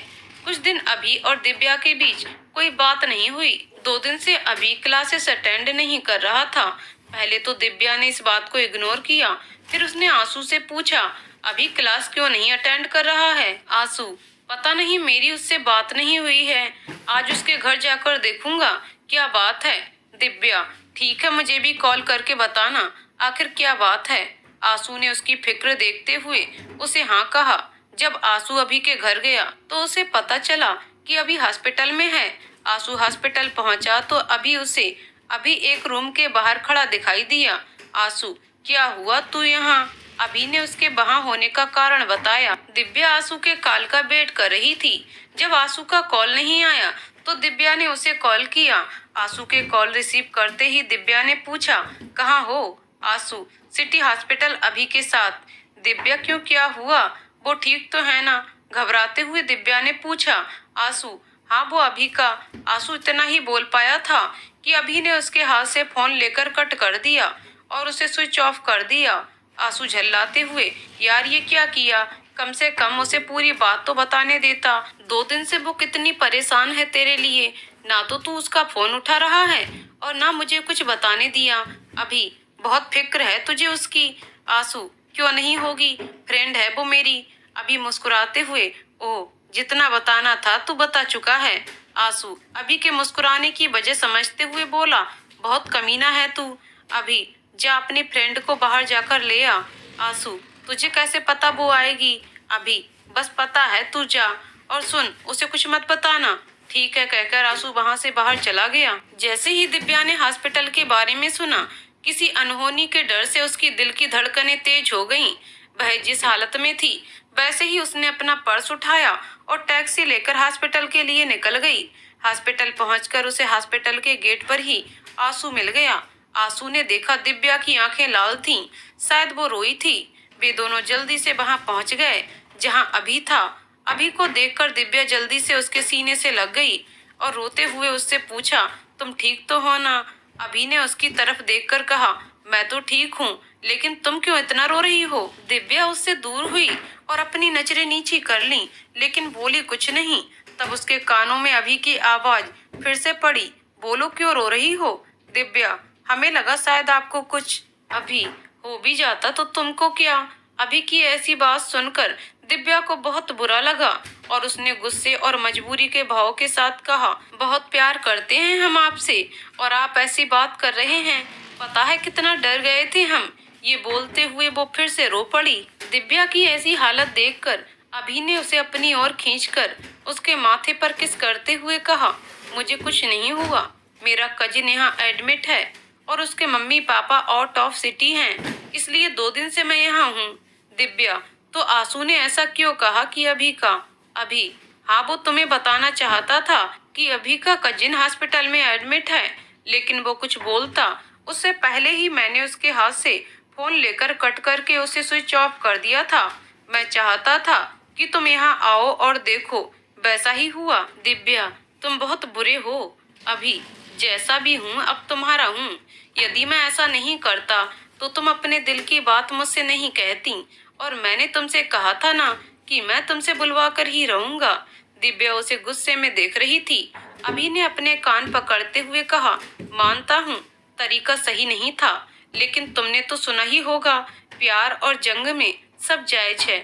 कुछ दिन अभी और दिव्या के बीच कोई बात नहीं हुई। 2 दिन से अभी क्लासेस अटेंड नहीं कर रहा था। पहले तो दिव्या ने इस बात को इग्नोर किया, फिर उसने आंसू से पूछा, अभी क्लास क्यों नहीं अटेंड कर रहा है? आंसू, पता नहीं, मेरी उससे बात नहीं हुई है, आज उसके घर जाकर देखूंगा क्या बात है। दिव्या, ठीक है, मुझे भी कॉल करके बताना आखिर क्या बात है। आंसू ने उसकी फिक्र देखते हुए उसे हाँ कहा। जब आंसू अभी के घर गया तो उसे पता चला कि अभी हॉस्पिटल में है। आंसू हॉस्पिटल पहुंचा तो अभी उसे अभी एक रूम के बाहर खड़ा दिखाई दिया। आंसू, क्या हुआ तू यहाँ? अभी ने उसके वहाँ होने का कारण बताया। दिव्या आंसू के कॉल का वेट कर रही थी। जब आंसू का कॉल नहीं आया तो दिव्या ने उसे कॉल किया। आंसू के कॉल रिसीव करते ही दिव्या ने पूछा, कहाँ हो? आंसू, सिटी हॉस्पिटल अभी के साथ। दिव्या, क्यों, क्या हुआ? वो ठीक तो है ना? घबराते हुए दिव्या ने पूछा। आंसू, हाँ वो अभी का। आंसू इतना ही बोल पाया था कि अभी ने उसके हाथ से फोन लेकर कट कर दिया और उसे स्विच ऑफ कर दिया। आंसू झल्लाते हुए, यार ये क्या किया? कम से कम उसे पूरी बात तो बताने देता। 2 दिन से वो कितनी परेशान है तेरे लिए, ना तो तू उसका फोन उठा रहा है और ना मुझे कुछ बताने दिया। अभी बहुत फिक्र है तुझे उसकी। आंसू, क्यों नहीं होगी, फ्रेंड है वो मेरी। अभी मुस्कुराते हुए, ओह, जितना बताना था तू बता चुका है। आंसू अभी के मुस्कुराने की वजह समझते हुए बोला, बहुत कमीना है तू। अभी जा अपनी फ्रेंड को बाहर जाकर ले आ। आंसू, तुझे कैसे पता वो आएगी? अभी बस पता है, तू जा और सुन, उसे कुछ मत बताना। ठीक है कहकर आंसू वहां से बाहर चला गया। जैसे ही दिव्या ने हॉस्पिटल के बारे में सुना, किसी अनहोनी के डर से उसकी दिल की धड़कनें तेज हो गईं। वह जिस हालत में थी, वैसे ही उसने अपना पर्स उठाया और टैक्सी लेकर हॉस्पिटल के लिए निकल गई। हॉस्पिटल पहुंचकर उसे हॉस्पिटल के गेट पर ही आंसू मिल गया। आंसू ने देखा दिव्या की आंखें लाल थीं, शायद वो रोई थी। वे दोनों जल्दी से वहां पहुंच गए जहां अभी था। अभी को देखकर दिव्या जल्दी से उसके सीने से लग गई और रोते हुए उससे पूछा, तुम ठीक तो हो ना? अभी ने उसकी तरफ देखकर कहा, मैं तो ठीक हूँ, लेकिन तुम क्यों इतना रो रही हो? दिव्या उससे दूर हुई और अपनी नजरें नीची कर लीं, लेकिन बोली कुछ नहीं। तब उसके कानों में अभी की आवाज फिर से पड़ी, बोलो क्यों रो रही हो? दिव्या, हमें लगा शायद आपको कुछ अभी हो भी जाता तो तुमको क्या? अभी की ऐसी बात सुनकर दिव्या को बहुत बुरा लगा और उसने गुस्से और मजबूरी के भाव के साथ कहा, बहुत प्यार करते हैं हम आपसे और आप ऐसी बात कर रहे हैं, पता है कितना डर गए थे हम। ये बोलते हुए वो फिर से रो पड़ी। दिव्या की ऐसी हालत देखकर अभी ने उसे अपनी ओर खींचकर उसके माथे पर किस करते हुए कहा, मुझे कुछ नहीं हुआ, मेरा कजिन यहाँ एडमिट है और उसके mummy papa out of city हैं, इसलिए 2 दिन से मैं यहाँ हूँ। दिव्या, तो आंसू ने ऐसा क्यों कहा कि अभी का? अभी, हाँ वो तुम्हें बताना चाहता था कि अभी का कजिन हॉस्पिटल में एडमिट है, लेकिन वो कुछ बोलता उससे पहले ही मैंने उसके हाथ से फोन लेकर कट करके उसे स्विच ऑफ कर दिया था। मैं चाहता था कि तुम यहाँ आओ और देखो, वैसा ही हुआ। दिव्या, तुम बहुत बुरे हो। अभी, जैसा भी हूँ अब तुम्हारा हूँ। यदि मैं ऐसा नहीं करता तो तुम अपने दिल की बात मुझसे नहीं कहती, और मैंने तुमसे कहा था ना कि मैं तुमसे बुलवा कर ही रहूंगा। दिव्या उसे गुस्से में देख रही थी। अभी ने अपने कान पकड़ते हुए कहा, मानता हूँ तरीका सही नहीं था, लेकिन तुमने तो सुना ही होगा, प्यार और जंग में सब जायज है।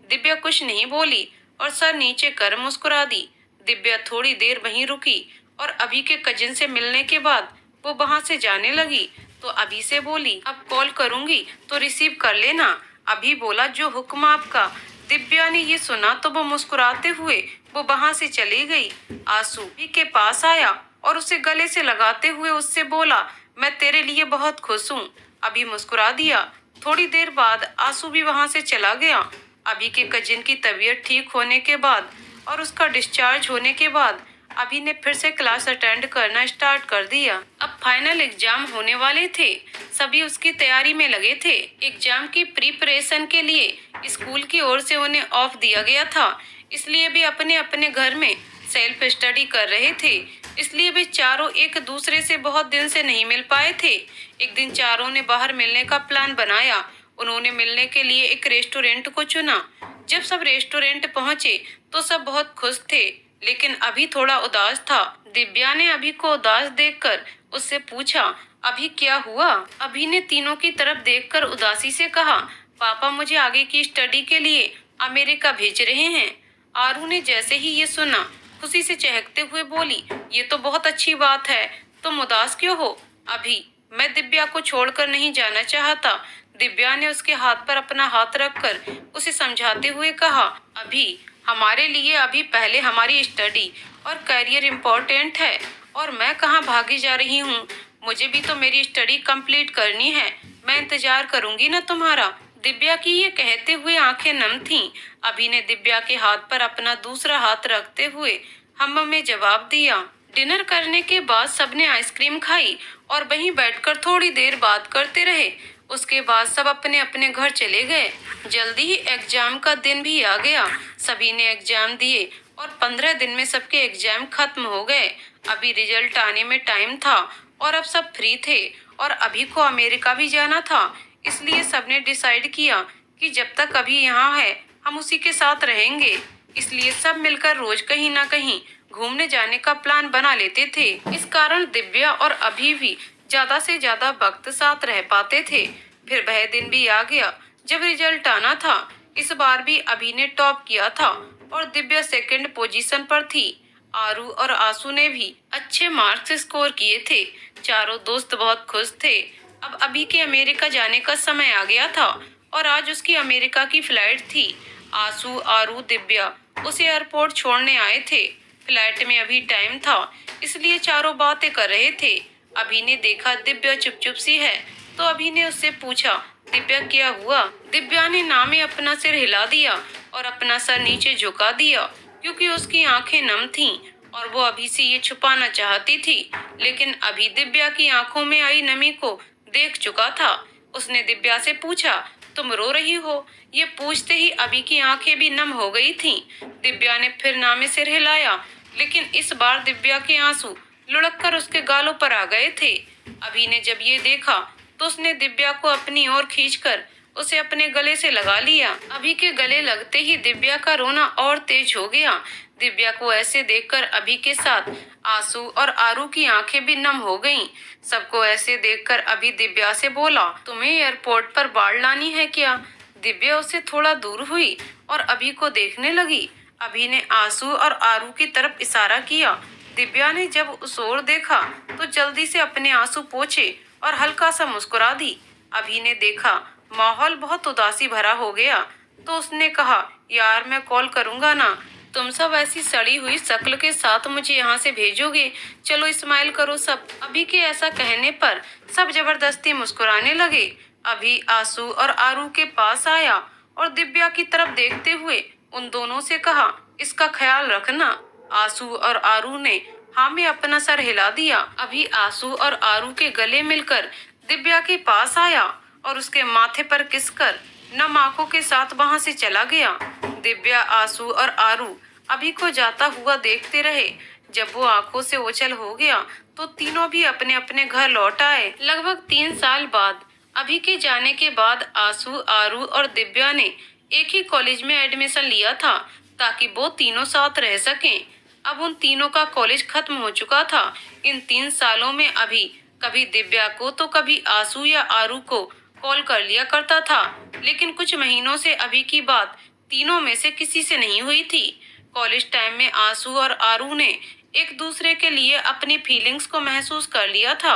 दिव्या कुछ नहीं बोली और सर नीचे कर मुस्कुरा दी। दिव्या थोड़ी देर वहीं रुकी और अभी के कजिन से मिलने के बाद वो वहां से जाने लगी तो अभी से बोली, अब कॉल करूंगी तो रिसीव कर लेना। अभी बोला, जो हुक्म आपका। दिव्या ने ये सुना तो वो मुस्कुराते हुए वो वहां से चली गई। आंसू अभी के पास आया और उसे गले से लगाते हुए उससे बोला, मैं तेरे लिए बहुत खुश हूँ। अभी मुस्कुरा दिया। थोड़ी देर बाद आंसू भी वहां से चला गया। अभी के कजिन की तबीयत ठीक होने के बाद और उसका डिस्चार्ज होने के बाद अभी ने फिर से क्लास अटेंड करना स्टार्ट कर दिया। अब फाइनल एग्जाम होने वाले थे, सभी उसकी तैयारी में लगे थे। एग्जाम की प्रिपरेशन के लिए स्कूल की ओर से उन्हें ऑफ दिया गया था, इसलिए भी अपने अपने घर में सेल्फ स्टडी कर रहे थे। इसलिए वे चारों एक दूसरे से बहुत दिन से नहीं मिल पाए थे। एक दिन चारों ने बाहर मिलने का प्लान बनाया। उन्होंने मिलने के लिए एक रेस्टोरेंट को चुना। जब सब रेस्टोरेंट पहुंचे तो सब बहुत खुश थे, लेकिन अभी थोड़ा उदास था। दिव्या ने अभी को उदास देखकर उससे पूछा, अभी क्या हुआ? अभी ने तीनों की तरफ देखकर उदासी से कहा, पापा मुझे आगे की स्टडी के लिए अमेरिका भेज रहे हैं। आरू ने जैसे ही ये सुना खुशी से चहकते हुए बोली, ये तो बहुत अच्छी बात है, तुम उदास क्यों हो? अभी, मैं दिव्या को छोड़कर नहीं जाना चाहता। दिव्या ने उसके हाथ पर अपना हाथ रखकर उसे समझाते हुए कहा, अभी, हमारे लिए अभी पहले हमारी स्टडी और करियर इम्पोर्टेंट है, और मैं कहाँ भागी जा रही हूँ। मुझे भी तो मेरी स्टडी कंप्लीट करनी है। मैं इंतजार करूंगी ना तुम्हारा। दिव्या की ये कहते हुए आंखें नम थीं। अभी ने दिव्या के हाथ पर अपना दूसरा हाथ रखते हुए हम में जवाब दिया। डिनर करने के बाद सबने आइसक्रीम खाई और वहीं बैठकर थोड़ी देर बात करते रहे। उसके बाद सब अपने अपने घर चले गए। जल्दी ही एग्जाम का दिन भी आ गया। सभी ने एग्जाम दिए और 15 दिन में सबके एग्जाम खत्म हो गए। अभी रिजल्ट आने में टाइम था और अब सब फ्री थे और अभी को अमेरिका भी जाना था। इसलिए सबने डिसाइड किया कि जब तक अभी यहाँ है हम उसी के साथ रहेंगे। इसलिए सब मिलकर रोज कहीं ना कहीं घूमने जाने का प्लान बना लेते थे। इस कारण दिव्या और अभी भी ज्यादा से ज्यादा वक्त साथ रह पाते थे। फिर वह दिन भी आ गया जब रिजल्ट आना था। इस बार भी अभी ने टॉप किया था और दिव्या सेकंड पोजीशन पर थी। आरू और आंसू ने भी अच्छे मार्क्स स्कोर किए थे। चारों दोस्त बहुत खुश थे। अब अभी के अमेरिका जाने का समय आ गया था और आज उसकी अमेरिका की फ्लाइट थी। आंसू, आरू, दिव्या उसे एयरपोर्ट छोड़ने आए थे। फ्लाइट में अभी टाइम था, इसलिए चारों बातें कर रहे थे। अभी ने देखा दिव्या चुप चुप सी है, तो अभी ने उससे पूछा, दिव्या क्या हुआ? दिव्या ने ना में अपना सिर हिला दिया और अपना सर नीचे झुका दिया, क्योंकि उसकी आंखें नम थीं और वो अभी से ये छुपाना चाहती थी। लेकिन अभी दिव्या की आंखों में आई नमी को देख चुका था। उसने दिव्या से पूछा, तुम रो रही हो? ये पूछते ही अभी की आंखें भी नम हो गई थीं। दिव्या ने फिर ना में सिर हिलाया, लेकिन इस बार दिव्या के आंसू लुढ़क कर उसके गालों पर आ गए थे। अभी ने जब ये देखा तो उसने दिव्या को अपनी ओर खींचकर उसे अपने गले से लगा लिया। अभी के गले लगते ही दिव्या का रोना और तेज हो गया। दिव्या को ऐसे देखकर अभी के साथ आंसू और आरू की आंखें भी नम हो गईं। सबको ऐसे देखकर अभी दिव्या से बोला, तुम्हें एयरपोर्ट पर बाढ़ लानी है क्या? दिव्या उससे थोड़ा दूर हुई और अभी को देखने लगी। अभी ने आंसू और आरू की तरफ इशारा किया। दिव्या ने जब उस ओर देखा तो जल्दी से अपने आंसू पोंछे और हल्का सा मुस्कुरा दी। अभी ने देखा माहौल बहुत उदासी भरा हो गया, तो उसने कहा, यार मैं कॉल करूंगा ना, तुम सब ऐसी सड़ी हुई शक्ल के साथ मुझे यहाँ से भेजोगे? चलो स्माइल करो सब। अभी के ऐसा कहने पर सब जबरदस्ती मुस्कुराने लगे। अभी आंसू और आरू के पास आया और दिव्या की तरफ देखते हुए उन दोनों से कहा, इसका ख्याल रखना। आंसू और आरू ने हाँ में अपना सर हिला दिया। अभी आंसू और आरू के गले मिलकर दिव्या के पास आया और उसके माथे पर किसकर नम आंखों के साथ वहां से चला गया। दिव्या, आंसू और आरू अभी को जाता हुआ देखते रहे। जब वो आंखों से ओझल हो गया तो तीनों भी अपने अपने घर लौट आए। लगभग 3 साल बाद अभी के जाने के बाद आंसू, आरू और दिव्या ने एक ही कॉलेज में एडमिशन लिया था, ताकि वो तीनों साथ रह सकें। अब उन तीनों का कॉलेज खत्म हो चुका था। इन 3 सालों में अभी कभी दिव्या को तो कभी आंसू या आरू को कॉल कर लिया करता था, लेकिन कुछ महीनों से अभी की बात तीनों में से किसी से नहीं हुई थी। कॉलेज टाइम में आंसू और आरू ने एक दूसरे के लिए अपनी फीलिंग्स को महसूस कर लिया था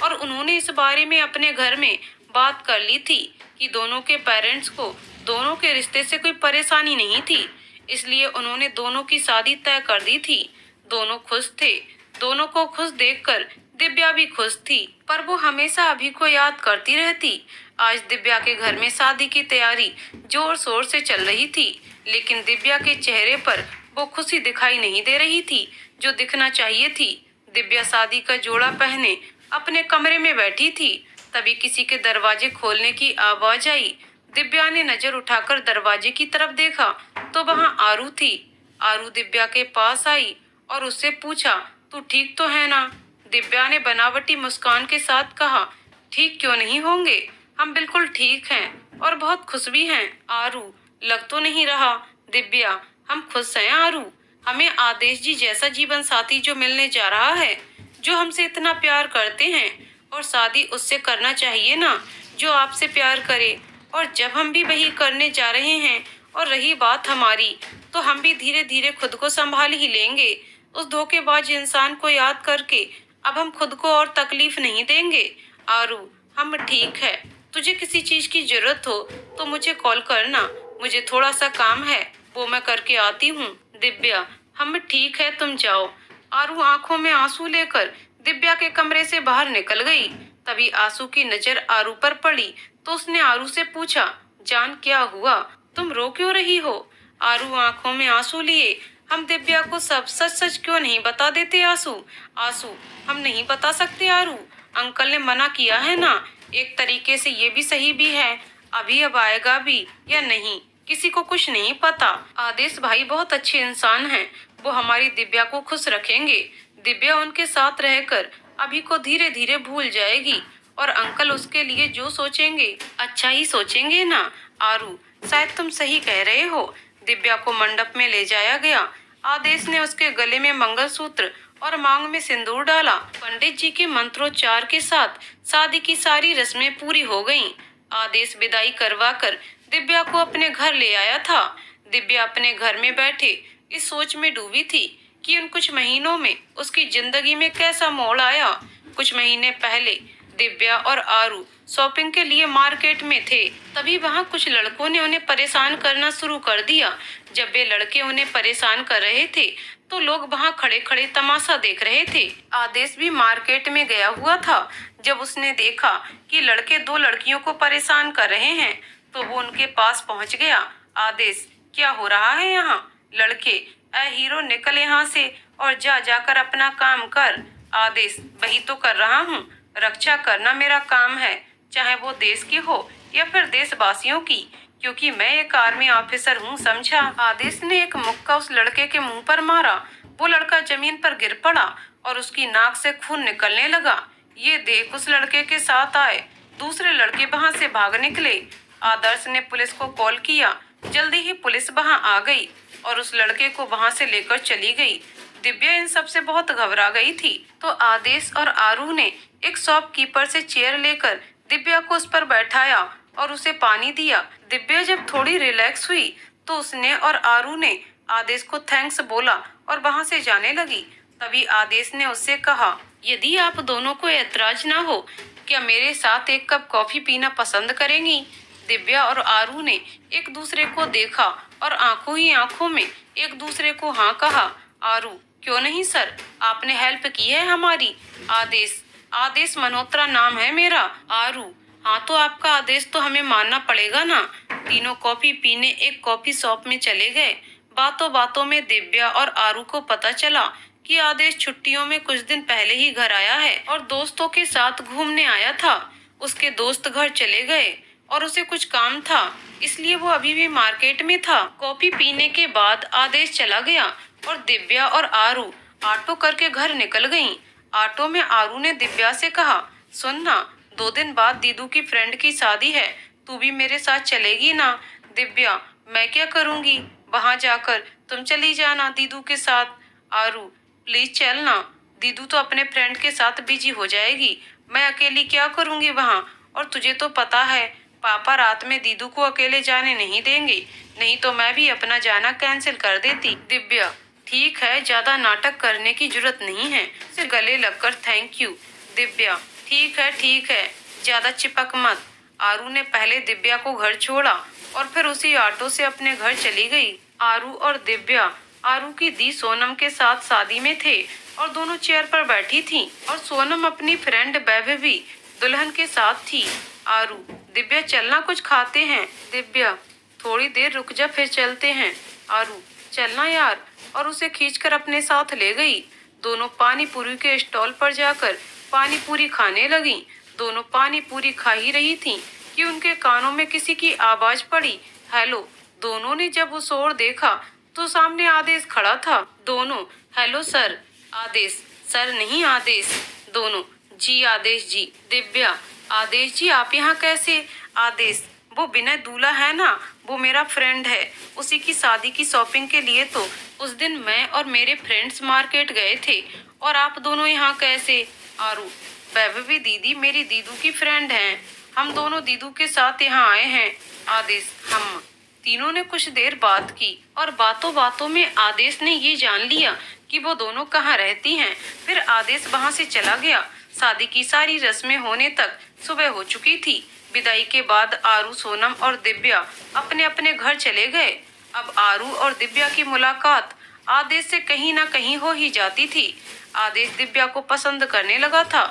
और उन्होंने इस बारे में अपने घर में बात कर ली थी कि दोनों के पेरेंट्स को दोनों के रिश्ते से कोई परेशानी नहीं थी, इसलिए उन्होंने दोनों की शादी तय कर दी थी। दोनों खुश थे। दोनों को खुश देखकर दिव्या भी खुश थी, पर वो हमेशा अभी को याद करती रहती। आज दिव्या के घर में शादी की तैयारी जोर शोर से चल रही थी, लेकिन दिव्या के चेहरे पर वो खुशी दिखाई नहीं दे रही थी जो दिखना चाहिए थी। दिव्या शादी का जोड़ा पहने अपने कमरे में बैठी थी, तभी किसी के दरवाजे खोलने की आवाज आई। दिव्या ने नजर उठाकर दरवाजे की तरफ देखा तो वहां आरू थी। आरू दिव्या के पास आई और उससे पूछा, तू ठीक तो है ना? दिव्या ने बनावटी मुस्कान के साथ कहा, ठीक क्यों नहीं होंगे, हम बिल्कुल ठीक हैं और बहुत खुश भी हैं। आरू, लग तो नहीं रहा। दिव्या, हम खुश हैं आरू। हमें आदेश जी जैसा जीवन साथी जो मिलने जा रहा है, जो हमसे इतना प्यार करते हैं, और शादी उससे करना चाहिए ना जो आपसे प्यार करे। और जब हम भी वही करने जा रहे हैं, और रही बात हमारी, तो हम भी धीरे धीरे खुद को संभाल ही लेंगे। उस धोखेबाज इंसान को याद करके अब हम खुद को और तकलीफ नहीं देंगे। आरू, हम ठीक है। तुझे किसी चीज की जरूरत हो तो मुझे कॉल करना। मुझे थोड़ा सा काम है, वो मैं करके आती हूँ। दिव्या, हम ठीक है, तुम जाओ। आरू आंखों में आंसू लेकर दिव्या के कमरे से बाहर निकल गई। तभी आंसू की नजर आरू पर पड़ी तो उसने आरू से पूछा, जान क्या हुआ, तुम रो क्यों रही हो? आरू आंखों में आंसू लिए, हम दिव्या को सब सच सच क्यों नहीं बता देते? आंसू, आंसू, हम नहीं बता सकते आरू, अंकल ने मना किया है ना। एक तरीके से ये भी सही भी है, अभी अब आएगा भी या नहीं किसी को कुछ नहीं पता। आदेश भाई बहुत अच्छे इंसान हैं, वो हमारी दिव्या को खुश रखेंगे। दिव्या उनके साथ रहकर अभी को धीरे धीरे भूल जाएगी और अंकल उसके लिए जो सोचेंगे अच्छा ही सोचेंगे ना। आरू, शायद तुम सही कह रहे हो। दिव्या को मंडप में ले जाया गया। आदेश ने उसके गले में मंगलसूत्र और मांग में सिंदूर डाला। पंडित जी के मंत्रोच्चार के साथ शादी की सारी रस्में पूरी हो गईं। आदेश विदाई करवाकर दिव्या को अपने घर ले आया था। दिव्या अपने घर में बैठे इस सोच में डूबी थी कि उन कुछ महीनों में उसकी जिंदगी में कैसा मोड़ आया। कुछ महीने पहले दिव्या और आरू शॉपिंग के लिए मार्केट में थे। तभी वहाँ कुछ लड़कों ने उन्हें परेशान करना शुरू कर दिया। जब वे लड़के उन्हें परेशान कर रहे थे तो लोग वहाँ खड़े खड़े तमाशा देख रहे थे। आदेश भी मार्केट में गया हुआ था। जब उसने देखा कि लड़के दो लड़कियों को परेशान कर रहे हैं तो वो उनके पास पहुँच गया। आदेश, क्या हो रहा है यहाँ? लड़के, ऐ हीरो, निकल यहाँ से और जाकर अपना काम कर। आदेश, वही तो कर रहा हूँ। रक्षा करना मेरा काम है, चाहे वो देश की हो या फिर देशवासियों की, क्योंकि मैं एक आर्मी ऑफिसर हूँ, समझा? आदेश ने एक मुक्का उस लड़के के मुंह पर मारा। वो लड़का जमीन पर गिर पड़ा और उसकी नाक से खून निकलने लगा। ये देख उस लड़के के साथ आए दूसरे लड़के वहाँ से भाग निकले। आदर्श ने पुलिस को कॉल किया। जल्दी ही पुलिस वहाँ आ गई और उस लड़के को वहाँ से लेकर चली गई। दिव्या इन सब से बहुत घबरा गई थी। तो आदेश और आरू ने एक शॉपकीपर से चेयर लेकर दिव्या को उस पर बैठाया और उसे पानी दिया। दिव्या जब थोड़ी रिलैक्स हुई तो उसने और आरू ने आदेश को थैंक्स बोला और वहाँ से जाने लगी। तभी आदेश ने उससे कहा, यदि आप दोनों को ऐतराज ना हो, क्या मेरे साथ एक कप कॉफी पीना पसंद करेंगी? दिव्या और आरू ने एक दूसरे को देखा और आंखों ही आंखों में एक दूसरे को हाँ कहा। आरू, क्यों नहीं सर, आपने हेल्प की है हमारी। आदेश मल्होत्रा नाम है मेरा। आरू, हाँ तो आपका आदेश तो हमें मानना पड़ेगा ना। तीनों कॉफी पीने एक कॉफी शॉप में चले गए। बातों बातों में दिव्या और आरू को पता चला कि आदेश छुट्टियों में कुछ दिन पहले ही घर आया है और दोस्तों के साथ घूमने आया था। उसके दोस्त घर चले गए और उसे कुछ काम था, इसलिए वो अभी भी मार्केट में था। कॉफी पीने के बाद आदेश चला गया और दिव्या और आरू ऑटो करके घर निकल गईं। ऑटो में आरू ने दिव्या से कहा, सुन ना, 2 दिन बाद दीदू की फ्रेंड की शादी है, तू भी मेरे साथ चलेगी ना? दिव्या, मैं क्या करूँगी वहाँ जाकर, तुम चली जाना दीदू के साथ। आरू, प्लीज चलना, दीदू तो अपने फ्रेंड के साथ बिजी हो जाएगी, मैं अकेली क्या करूँगी वहाँ? और तुझे तो पता है पापा रात में दीदू को अकेले जाने नहीं देंगे, नहीं तो मैं भी अपना जाना कैंसिल कर देती। दिव्या, ठीक है, ज्यादा नाटक करने की जरूरत नहीं है, सिर्फ गले लगकर थैंक यू। दिव्या, ठीक है, ज्यादा चिपक मत। आरू ने पहले दिव्या को घर छोड़ा और फिर उसी ऑटो से अपने घर चली गई। आरू और दिव्या आरू की दी सोनम के साथ शादी में थे और दोनों चेयर पर बैठी थीं और सोनम अपनी फ्रेंड वैभवी दुल्हन के साथ थी। आरू, दिव्या चलना, कुछ खाते हैं। दिव्या, थोड़ी देर रुक जा, फिर चलते हैं। आरू, चलना यार, और उसे खींचकर अपने साथ ले गई। दोनों पानी पूरी के स्टॉल पर जाकर पानी पूरी खाने लगी। दोनों पानी पूरी खा ही रही थीं कि उनके कानों में किसी की आवाज पड़ी, हेलो। दोनों ने जब उस ओर देखा तो सामने आदेश खड़ा था। दोनों, हेलो सर। आदेश, सर नहीं आदेश। दोनों, जी आदेश जी। दिव्या, आदेश जी आप यहाँ कैसे? आदेश, वो विनय दूल्हा है ना, वो मेरा फ्रेंड है, उसी की शादी की शॉपिंग के लिए तो उस दिन मैं और मेरे फ्रेंड्स मार्केट गए थे, और आप दोनों यहाँ कैसे? आरू, वैभवी दीदी मेरी दीदू की फ्रेंड हैं, हम दोनों दीदू के साथ यहाँ आए हैं। आदेश, हम तीनों ने कुछ देर बात की और बातों बातों में आदेश ने ये जान लिया कि वो दोनों कहाँ रहती हैं। फिर आदेश वहाँ से चला गया। शादी की सारी रस्में होने तक सुबह हो चुकी थी। विदाई के बाद आरू, सोनम और दिव्या अपने अपने घर चले गए। अब आरू और दिव्या की मुलाकात आदेश से कहीं ना कहीं हो ही जाती थी। आदेश दिव्या को पसंद करने लगा था।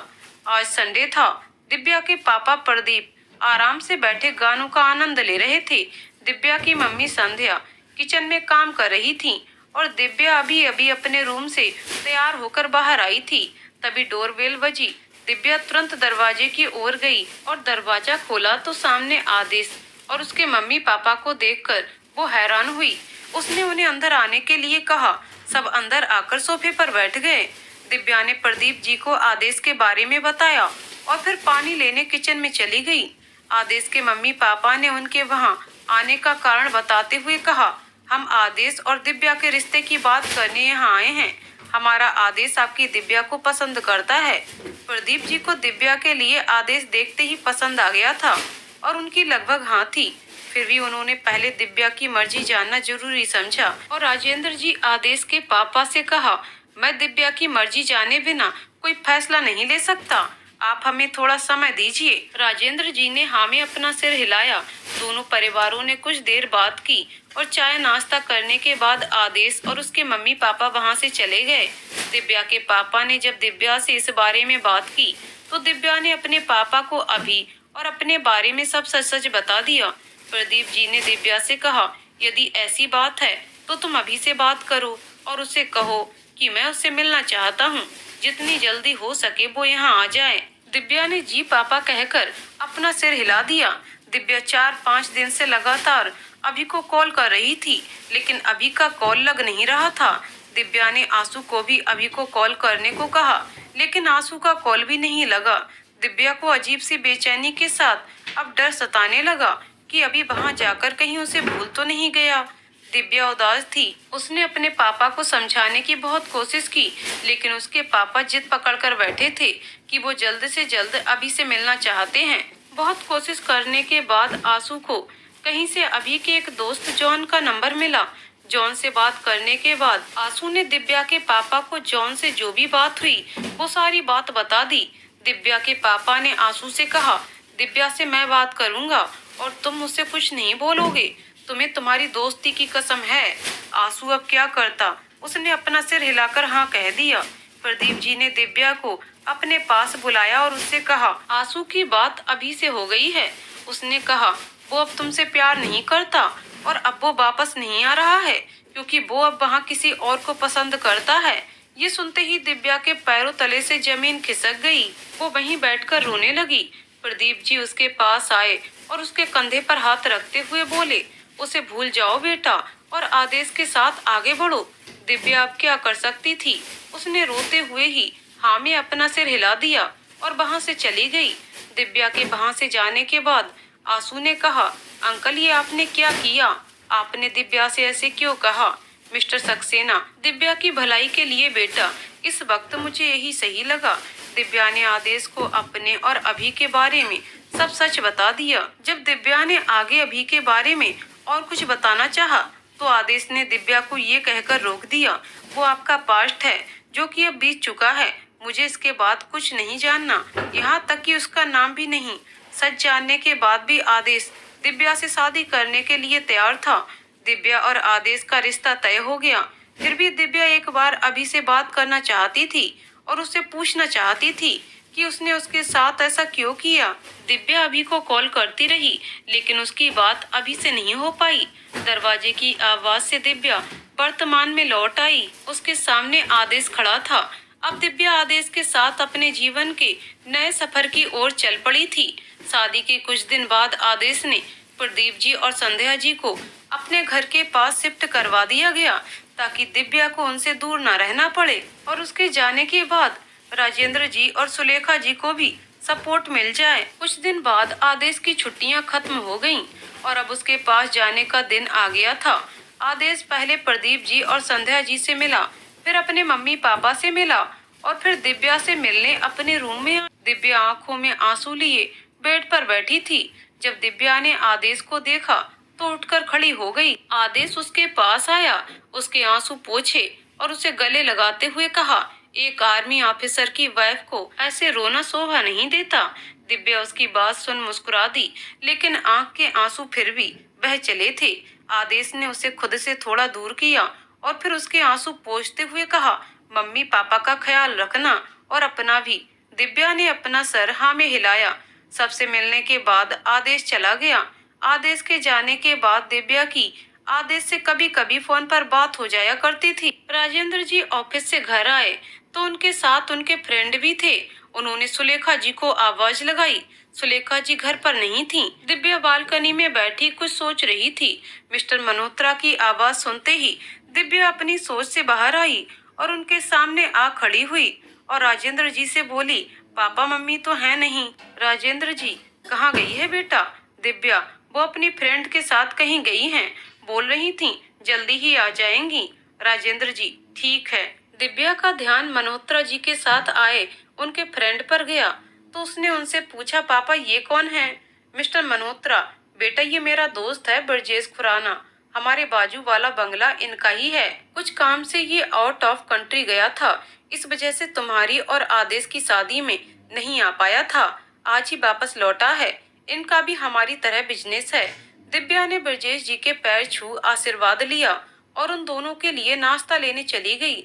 आज संडे था। दिव्या के पापा प्रदीप आराम से बैठे गानों का आनंद ले रहे थे। दिव्या की मम्मी संध्या किचन में काम कर रही थी और दिव्या अभी अभी अपने रूम से तैयार होकर बाहर आई थी। तभी डोरबेल बजी। दिव्या तुरंत दरवाजे की ओर गई और दरवाजा खोला तो सामने आदेश और उसके मम्मी पापा को देखकर वो हैरान हुई। उसने उन्हें अंदर आने के लिए कहा। सब अंदर आकर सोफे पर बैठ गए। दिव्या ने प्रदीप जी को आदेश के बारे में बताया और फिर पानी लेने किचन में चली गई। आदेश के मम्मी पापा ने उनके वहाँ आने का कारण बताते हुए कहा, हम आदेश और दिव्या के रिश्ते की बात करने यहाँ आए हैं। हमारा आदेश आपकी दिव्या को पसंद करता है। प्रदीप जी को दिव्या के लिए आदेश देखते ही पसंद आ गया था और उनकी लगभग हाँ थी। फिर भी उन्होंने पहले दिव्या की मर्जी जानना जरूरी समझा और राजेंद्र जी आदेश के पापा से कहा, मैं दिव्या की मर्जी जाने बिना कोई फैसला नहीं ले सकता। आप हमें थोड़ा समय दीजिए। राजेंद्र जी ने हाँ में अपना सिर हिलाया। दोनों परिवारों ने कुछ देर बात की और चाय नाश्ता करने के बाद आदेश और उसके मम्मी पापा वहाँ से चले गए। दिव्या के पापा ने जब दिव्या से इस बारे में बात की तो दिव्या ने अपने पापा को अभी और अपने बारे में सब सच सच बता दिया। प्रदीप जी ने दिव्या से कहा, यदि ऐसी बात है तो तुम अभी से बात करो और उसे कहो कि मैं उससे मिलना चाहता हूँ। जितनी जल्दी हो सके वो यहाँ आ जाए। दिव्या ने जी पापा कहकर अपना सिर हिला दिया। दिव्या 4-5 दिन से लगातार अभी को कॉल कर रही थी, लेकिन अभी का कॉल लग नहीं रहा था। दिव्या ने आंसू को भी अभी को कॉल करने को कहा, लेकिन आंसू का कॉल भी नहीं लगा। दिव्या को अजीब सी बेचैनी के साथ अब डर सताने लगा कि अभी वहां जाकर कहीं उसे भूल तो नहीं गया। दिव्या उदास थी। उसने अपने पापा को समझाने की बहुत कोशिश की, लेकिन उसके पापा जिद पकड़कर बैठे थे कि वो जल्द से जल्द अभी से मिलना चाहते हैं। बहुत कोशिश करने के बाद आंसू को कहीं से अभी के एक दोस्त जॉन का नंबर मिला। जॉन से बात करने के बाद आंसू ने दिव्या के पापा को जॉन से जो भी बात हुई वो सारी बात बता दी। दिव्या के पापा ने आंसू से कहा, दिव्या से मैं बात करूंगा और तुम मुझसे कुछ नहीं बोलोगे। तुम्हें तुम्हारी दोस्ती की कसम है। आंसू अब क्या करता, उसने अपना सिर हिलाकर हाँ कह दिया। प्रदीप जी ने दिव्या को अपने पास बुलाया और उससे कहा, आंसू की बात अभी से हो गई है। उसने कहा, वो अब तुमसे प्यार नहीं करता और अब वो वापस नहीं आ रहा है, क्योंकि वो अब वहाँ किसी और को पसंद करता है। ये सुनते ही दिव्या के पैरों तले से जमीन खिसक गई। वो वहीं बैठकर रोने लगी। प्रदीप जी उसके पास आए और उसके कंधे पर हाथ रखते हुए बोले, उसे भूल जाओ बेटा और आदेश के साथ आगे बढ़ो। दिव्या अब क्या कर सकती थी। उसने रोते हुए ही हाँ में अपना सिर हिला दिया और वहाँ से चली गई। दिव्या के वहाँ से जाने के बाद आंसू ने कहा, अंकल ये आपने क्या किया? आपने दिव्या से ऐसे क्यों कहा? मिस्टर सक्सेना, दिव्या की भलाई के लिए बेटा, इस वक्त मुझे यही सही लगा। दिव्या ने आदेश को अपने और अभी के बारे में सब सच बता दिया। जब दिव्या ने आगे अभी के बारे में और कुछ बताना चाहा तो आदेश ने दिव्या को ये कहकर रोक दिया, वो आपका पास्ट है जो कि अब बीत चुका है। मुझे इसके बाद कुछ नहीं जानना, यहाँ तक कि उसका नाम भी नहीं। सच जानने के बाद भी आदेश दिव्या से शादी करने के लिए तैयार था। दिव्या और आदेश का रिश्ता तय हो गया। फिर भी दिव्या एक बार अभी से बात करना चाहती थी और उससे पूछना चाहती थी कि उसने उसके साथ ऐसा क्यों किया। दिव्या अभी को कॉल करती रही, लेकिन उसकी बात अभी से नहीं हो पाई। दरवाजे की आवाज से दिव्या वर्तमान में लौट आई। उसके सामने आदेश खड़ा था। अब दिव्या आदेश के साथ अपने जीवन के नए सफर की ओर चल पड़ी थी। शादी के कुछ दिन बाद आदेश ने प्रदीप जी और संध्या जी को अपने घर के पास शिफ्ट करवा दिया गया, ताकि दिव्या को उनसे दूर न रहना पड़े। और उसके जाने के बाद राजेंद्र जी और सुलेखा जी को भी सपोर्ट मिल जाए। कुछ दिन बाद आदेश की छुट्टियां खत्म हो गईं और अब उसके पास जाने का दिन आ गया था। आदेश पहले प्रदीप जी और संध्या जी से मिला, फिर अपने मम्मी पापा से मिला और फिर दिव्या से मिलने अपने रूम में आया। दिव्या आंखों में आंसू लिए बेड पर बैठी थी। जब दिव्या ने आदेश को देखा तो उठकर खड़ी हो गई। आदेश उसके पास आया, उसके आंसू पोंछे और उसे गले लगाते हुए कहा, एक आर्मी ऑफिसर की वाइफ को ऐसे रोना शोभा नहीं देता। दिव्या उसकी बात सुन मुस्कुरा दी, लेकिन आंख के आंसू फिर भी बह चले थे। आदेश ने उसे खुद से थोड़ा दूर किया और फिर उसके आंसू पोंछते हुए कहा, मम्मी पापा का ख्याल रखना और अपना भी। दिव्या ने अपना सर हाँ में हिलाया। सबसे मिलने के बाद आदेश चला गया। आदेश के जाने के बाद दिव्या की आदेश से कभी कभी फोन पर बात हो जाया करती थी। राजेंद्र जी ऑफिस से घर आए तो उनके साथ उनके फ्रेंड भी थे। उन्होंने सुलेखा जी को आवाज लगाई। सुलेखा जी घर पर नहीं थीं। दिव्या बालकनी में बैठी कुछ सोच रही थी। मिस्टर मल्होत्रा की आवाज सुनते ही दिव्या अपनी सोच से बाहर आई और उनके सामने आ खड़ी हुई और राजेंद्र जी से बोली, पापा मम्मी तो है नहीं। राजेंद्र जी, कहाँ गई है बेटा? दिव्या, वो अपनी फ्रेंड के साथ कहीं गई हैं, बोल रही थीं जल्दी ही आ जाएंगी। राजेंद्र जी, ठीक है। दिव्या का ध्यान मल्होत्रा जी के साथ आए उनके फ्रेंड पर गया तो उसने उनसे पूछा, पापा ये कौन है? मिस्टर मल्होत्रा, बेटा ये मेरा दोस्त है ब्रजेश खुराना, हमारे बाजू वाला बंगला इनका ही है। कुछ काम से ये आउट ऑफ कंट्री गया था, इस वजह से तुम्हारी और आदेश की शादी में नहीं आ पाया था, आज ही वापस लौटा है। इनका भी हमारी तरह बिजनेस है। दिव्या ने ब्रजेश जी के पैर छू आशीर्वाद लिया और उन दोनों के लिए नाश्ता लेने चली गई।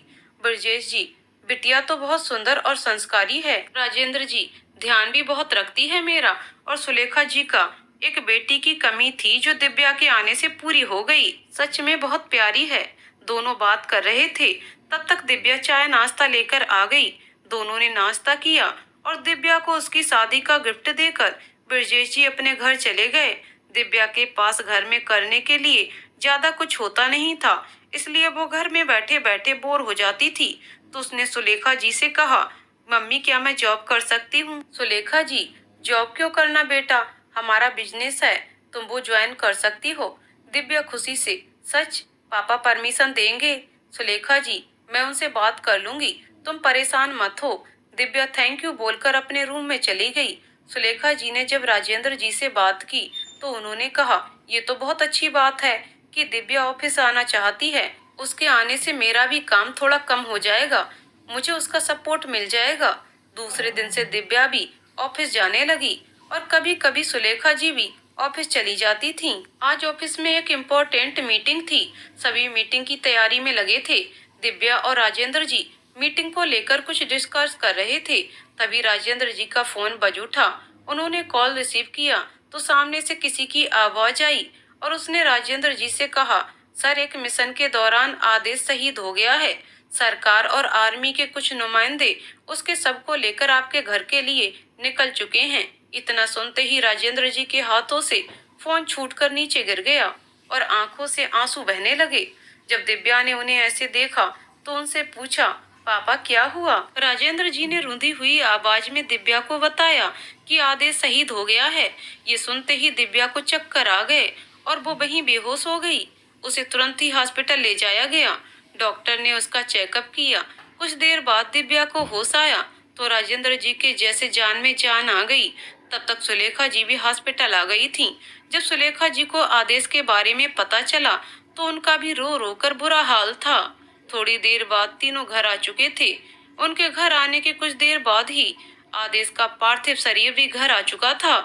ब्रजेश जी, बिटिया तो बहुत सुंदर और संस्कारी है। राजेंद्र जी, ध्यान भी बहुत रखती है मेरा और सुलेखा जी का। एक बेटी की कमी थी जो दिव्या के आने से पूरी हो गई। सच में बहुत प्यारी है। दोनों बात कर रहे थे, तब तक दिव्या चाय नाश्ता लेकर आ गई। दोनों ने नाश्ता किया और दिव्या को उसकी शादी का गिफ्ट देकर ब्रजेश जी अपने घर चले गए। दिव्या के पास घर में करने के लिए ज्यादा कुछ होता नहीं था, इसलिए वो घर में बैठे बैठे बोर हो जाती थी। तो उसने सुलेखा जी से कहा, मम्मी क्या मैं जॉब कर सकती हूँ? सुलेखा जी, जॉब क्यों करना बेटा, हमारा बिजनेस है, तुम वो ज्वाइन कर सकती हो। दिव्या खुशी से, सच? पापा परमिशन देंगे? सुलेखा जी, मैं उनसे बात कर लूंगी, तुम परेशान मत हो। दिव्या थैंक यू बोलकर अपने रूम में चली गई। सुलेखा जी ने जब राजेंद्र जी से बात की तो उन्होंने कहा, ये तो बहुत अच्छी बात है कि दिव्या ऑफिस आना चाहती है। उसके आने से मेरा भी काम थोड़ा कम हो जाएगा, मुझे उसका सपोर्ट मिल जाएगा। दूसरे दिन से दिव्या भी ऑफिस जाने लगी और कभी कभी सुलेखा जी भी ऑफिस चली जाती थीं। आज ऑफिस में एक इम्पोर्टेंट मीटिंग थी। सभी मीटिंग की तैयारी में लगे थे। दिव्या और राजेंद्र जी मीटिंग को लेकर कुछ डिस्कस कर रहे थे। तभी राजेंद्र जी का फोन बज उठा। उन्होंने कॉल रिसीव किया तो सामने से किसी की आवाज आई और उसने राजेंद्र जी से कहा, सर एक मिशन के दौरान आदेश शहीद हो गया है। सरकार और आर्मी के कुछ नुमाइंदे उसके सबको लेकर आपके घर के लिए निकल चुके हैं। इतना सुनते ही राजेंद्र जी के हाथों से फोन छूटकर नीचे गिर गया और आंखों से आंसू बहने लगे। जब दिव्या ने उन्हें ऐसे देखा तो उनसे पूछा, पापा क्या हुआ? राजेंद्र जी ने रुंधी हुई आवाज में दिव्या को बताया कि आदेश शहीद हो गया है। ये सुनते ही दिव्या को चक्कर आ गए और वो वहीं बेहोश हो गई। उसे तुरंत ही हॉस्पिटल ले जाया गया। डॉक्टर ने उसका चेकअप किया। कुछ देर बाद दिव्या को होश आया तो राजेंद्र जी के जैसे जान में जान आ गई। तब तक सुलेखा जी भी हॉस्पिटल आ गई थीं। जब सुलेखा जी को आदेश के बारे में पता चला तो उनका भी रो रो कर बुरा हाल था। थोड़ी देर बाद तीनों घर आ चुके थे। उनके घर आने के कुछ देर बाद ही आदेश का पार्थिव शरीर भी घर आ चुका था।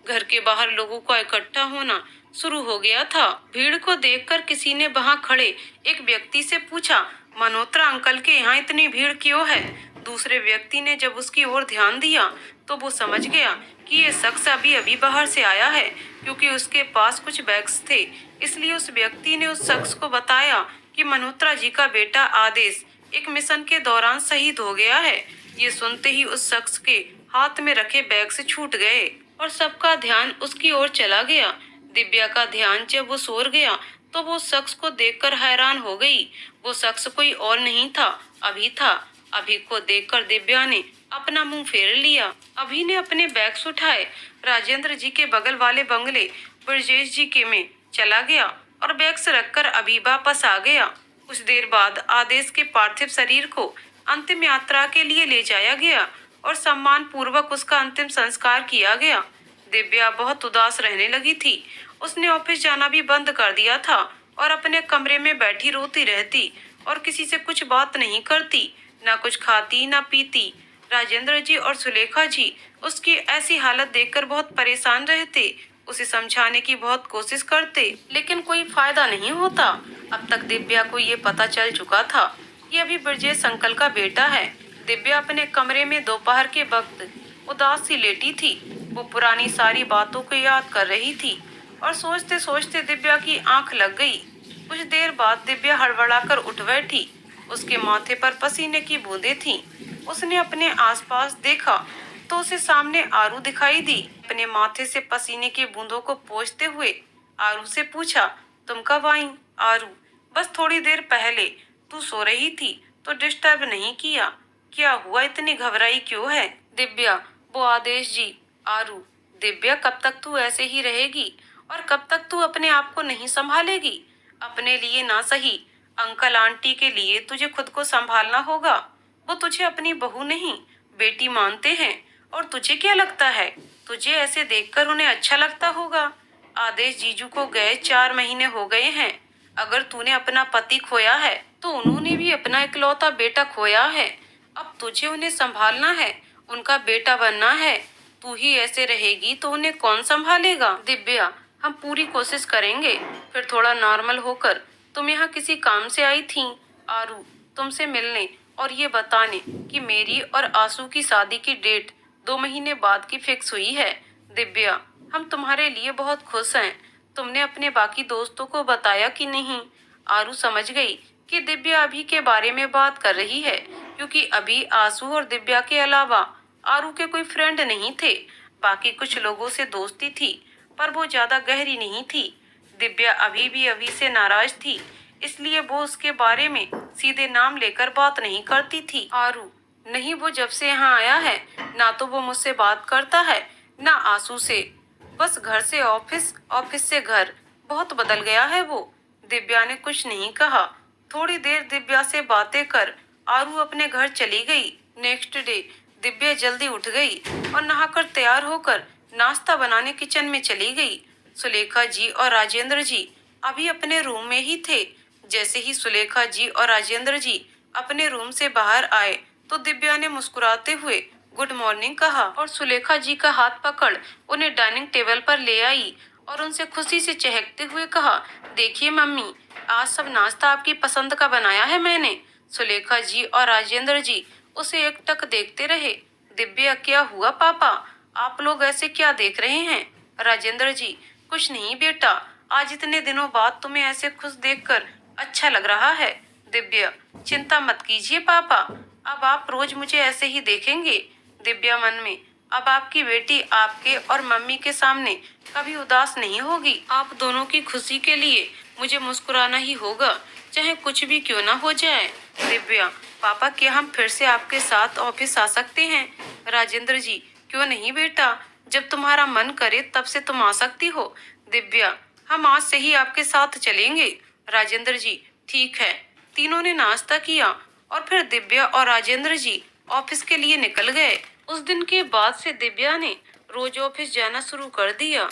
घर के बाहर लोगों का इकट्ठा होना शुरू हो गया था। भीड़ को देखकर किसी ने वहां खड़े एक व्यक्ति से पूछा, मल्होत्रा अंकल के यहाँ इतनी भीड़ क्यों है? दूसरे व्यक्ति ने जब उसकी ओर ध्यान दिया तो वो समझ गया कि ये शख्स अभी अभी बाहर से आया है, क्योंकि उसके पास कुछ बैग्स थे। इसलिए उस व्यक्ति ने उस शख्स को बताया कि मल्होत्रा जी का बेटा आदेश एक मिशन के दौरान शहीद हो गया है। ये सुनते ही उस शख्स के हाथ में रखे बैग से छूट गए और सबका ध्यान उसकी ओर चला गया। दिव्या का ध्यान जब वो सो गया तो वो शख्स को देखकर हैरान हो गई। वो शख्स कोई और नहीं था, अभी था। अभी को देखकर दिव्या ने अपना मुंह फेर लिया। अभी ने अपने बैग्स उठाए राजेंद्र जी के बगल वाले बंगले ब्रजेश जी के में चला गया और बैग्स रखकर अभी वापस आ गया। कुछ देर बाद आदेश के पार्थिव शरीर को अंतिम यात्रा के लिए ले जाया गया और सम्मान पूर्वक उसका अंतिम संस्कार किया गया। दिव्या बहुत उदास रहने लगी थी। उसने ऑफिस जाना भी बंद कर दिया था और अपने कमरे में बैठी रोती रहती और किसी से कुछ बात नहीं करती, ना कुछ खाती ना पीती। राजेंद्र जी और सुलेखा जी उसकी ऐसी हालत देखकर बहुत परेशान रहते। उसे समझाने की बहुत कोशिश करते, लेकिन कोई फायदा नहीं होता। अब तक दिव्या को ये पता चल चुका था कि अभी ब्रजेश अंकल का बेटा है। दिव्या अपने कमरे में दोपहर के वक्त उदास सी लेटी थी। वो पुरानी सारी बातों को याद कर रही थी और सोचते सोचते दिव्या की आंख लग गई। कुछ देर बाद दिव्या हड़बड़ाकर उठ बैठी। उसके माथे पर पसीने की बूंदें थीं। उसने अपने आसपास देखा तो उसे सामने आरू दिखाई दी। अपने माथे से पसीने की बूंदों को पोंछते हुए आरू से पूछा, तुम कब आई? आरू, बस थोड़ी देर पहले। तू सो रही थी तो डिस्टर्ब नहीं किया। क्या हुआ, इतनी घबराई क्यों है? दिव्या, वो आदेश जी। आरू, दिव्या कब तक तू ऐसे ही रहेगी और कब तक तू अपने आप को नहीं संभालेगी? अपने लिए ना सही, अंकल आंटी के लिए तुझे खुद को संभालना होगा। वो तुझे अपनी बहू नहीं बेटी मानते हैं और तुझे क्या लगता है तुझे ऐसे देखकर उन्हें अच्छा लगता होगा? आदेश जीजू को गए 4 महीने हो गए हैं। अगर तूने अपना पति खोया है तो उन्होंने भी अपना इकलौता बेटा खोया है। अब तुझे उन्हें संभालना है उनका बेटा बनना है। तू ही ऐसे रहेगी तो उन्हें कौन संभालेगा? दिव्या, हम पूरी कोशिश करेंगे। फिर थोड़ा नॉर्मल होकर तुम यहाँ किसी काम से आई थी? आरू, तुमसे मिलने और ये बताने कि मेरी और आंसू की शादी की डेट 2 महीने बाद की फिक्स हुई है। दिव्या, हम तुम्हारे लिए बहुत खुश हैं। तुमने अपने बाकी दोस्तों को बताया कि नहीं? आरू समझ गई कि दिव्या अभी के बारे में बात कर रही है, क्योंकि अभी आंसू और दिव्या के अलावा आरू के कोई फ्रेंड नहीं थे। बाकी कुछ लोगों से दोस्ती थी, पर वो ज्यादा गहरी नहीं थी। दिव्या अभी भी अभी से नाराज थी, इसलिए वो उसके बारे में सीधे नाम लेकर बात नहीं करती थी। आरू, नहीं, वो जब से यहाँ आया है ना तो वो मुझसे बात करता है ना आंसू से। बस घर से ऑफिस, ऑफिस से घर, बहुत बदल गया है वो। दिव्या ने कुछ नहीं कहा। थोड़ी देर दिव्या से बातें कर आरू अपने घर चली गई। नेक्स्ट डे दिव्या जल्दी उठ गई और नहाकर तैयार होकर नाश्ता बनाने किचन में चली गई। सुलेखा जी और राजेंद्र जी अभी अपने रूम में ही थे। जैसे ही सुलेखा जी और राजेंद्र जी अपने रूम से बाहर आए तो दिव्या ने मुस्कुराते हुए गुड मॉर्निंग कहा और सुलेखा जी का हाथ पकड़ उन्हें डाइनिंग टेबल पर ले आई और उनसे खुशी से चहकते हुए कहा, देखिए मम्मी, आज सब नाश्ता आपकी पसंद का बनाया है मैंने। सुलेखा जी और राजेंद्र जी उसे एकटक देखते रहे। दिव्या, क्या हुआ पापा? आप लोग ऐसे क्या देख रहे हैं? राजेंद्र जी, कुछ नहीं बेटा, आज इतने दिनों बाद तुम्हें ऐसे खुश देखकर अच्छा लग रहा है। दिव्या, चिंता मत कीजिए पापा, अब आप रोज मुझे ऐसे ही देखेंगे। दिव्या मन में, अब आपकी बेटी आपके और मम्मी के सामने कभी उदास नहीं होगी। आप दोनों की खुशी के लिए मुझे मुस्कुराना ही होगा, चाहे कुछ भी क्यों ना हो जाए। दिव्या, पापा, क्या हम फिर से आपके साथ ऑफिस आ सकते हैं? राजेंद्र जी, क्यों नहीं बेटा, जब तुम्हारा मन करे तब से तुम आ सकती हो। दिव्या, हम आज से ही आपके साथ चलेंगे। राजेंद्र जी, ठीक है। तीनों ने नाश्ता किया और फिर दिव्या और राजेंद्र जी ऑफिस के लिए निकल गए। उस दिन के बाद से दिव्या ने रोज ऑफिस जाना शुरू कर दिया।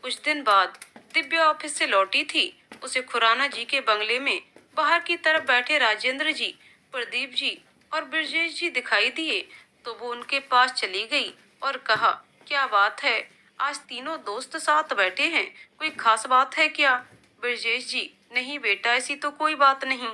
कुछ दिन बाद दिव्या ऑफिस से लौटी थी। उसे खुराना जी के बंगले में बाहर की तरफ बैठे राजेंद्र जी, प्रदीप जी और ब्रजेश जी दिखाई दिए, तो वो उनके पास चली गई और कहा, क्या बात है, आज तीनों दोस्त साथ बैठे हैं, कोई खास बात है क्या? ब्रजेश जी, नहीं बेटा, ऐसी तो कोई बात नहीं,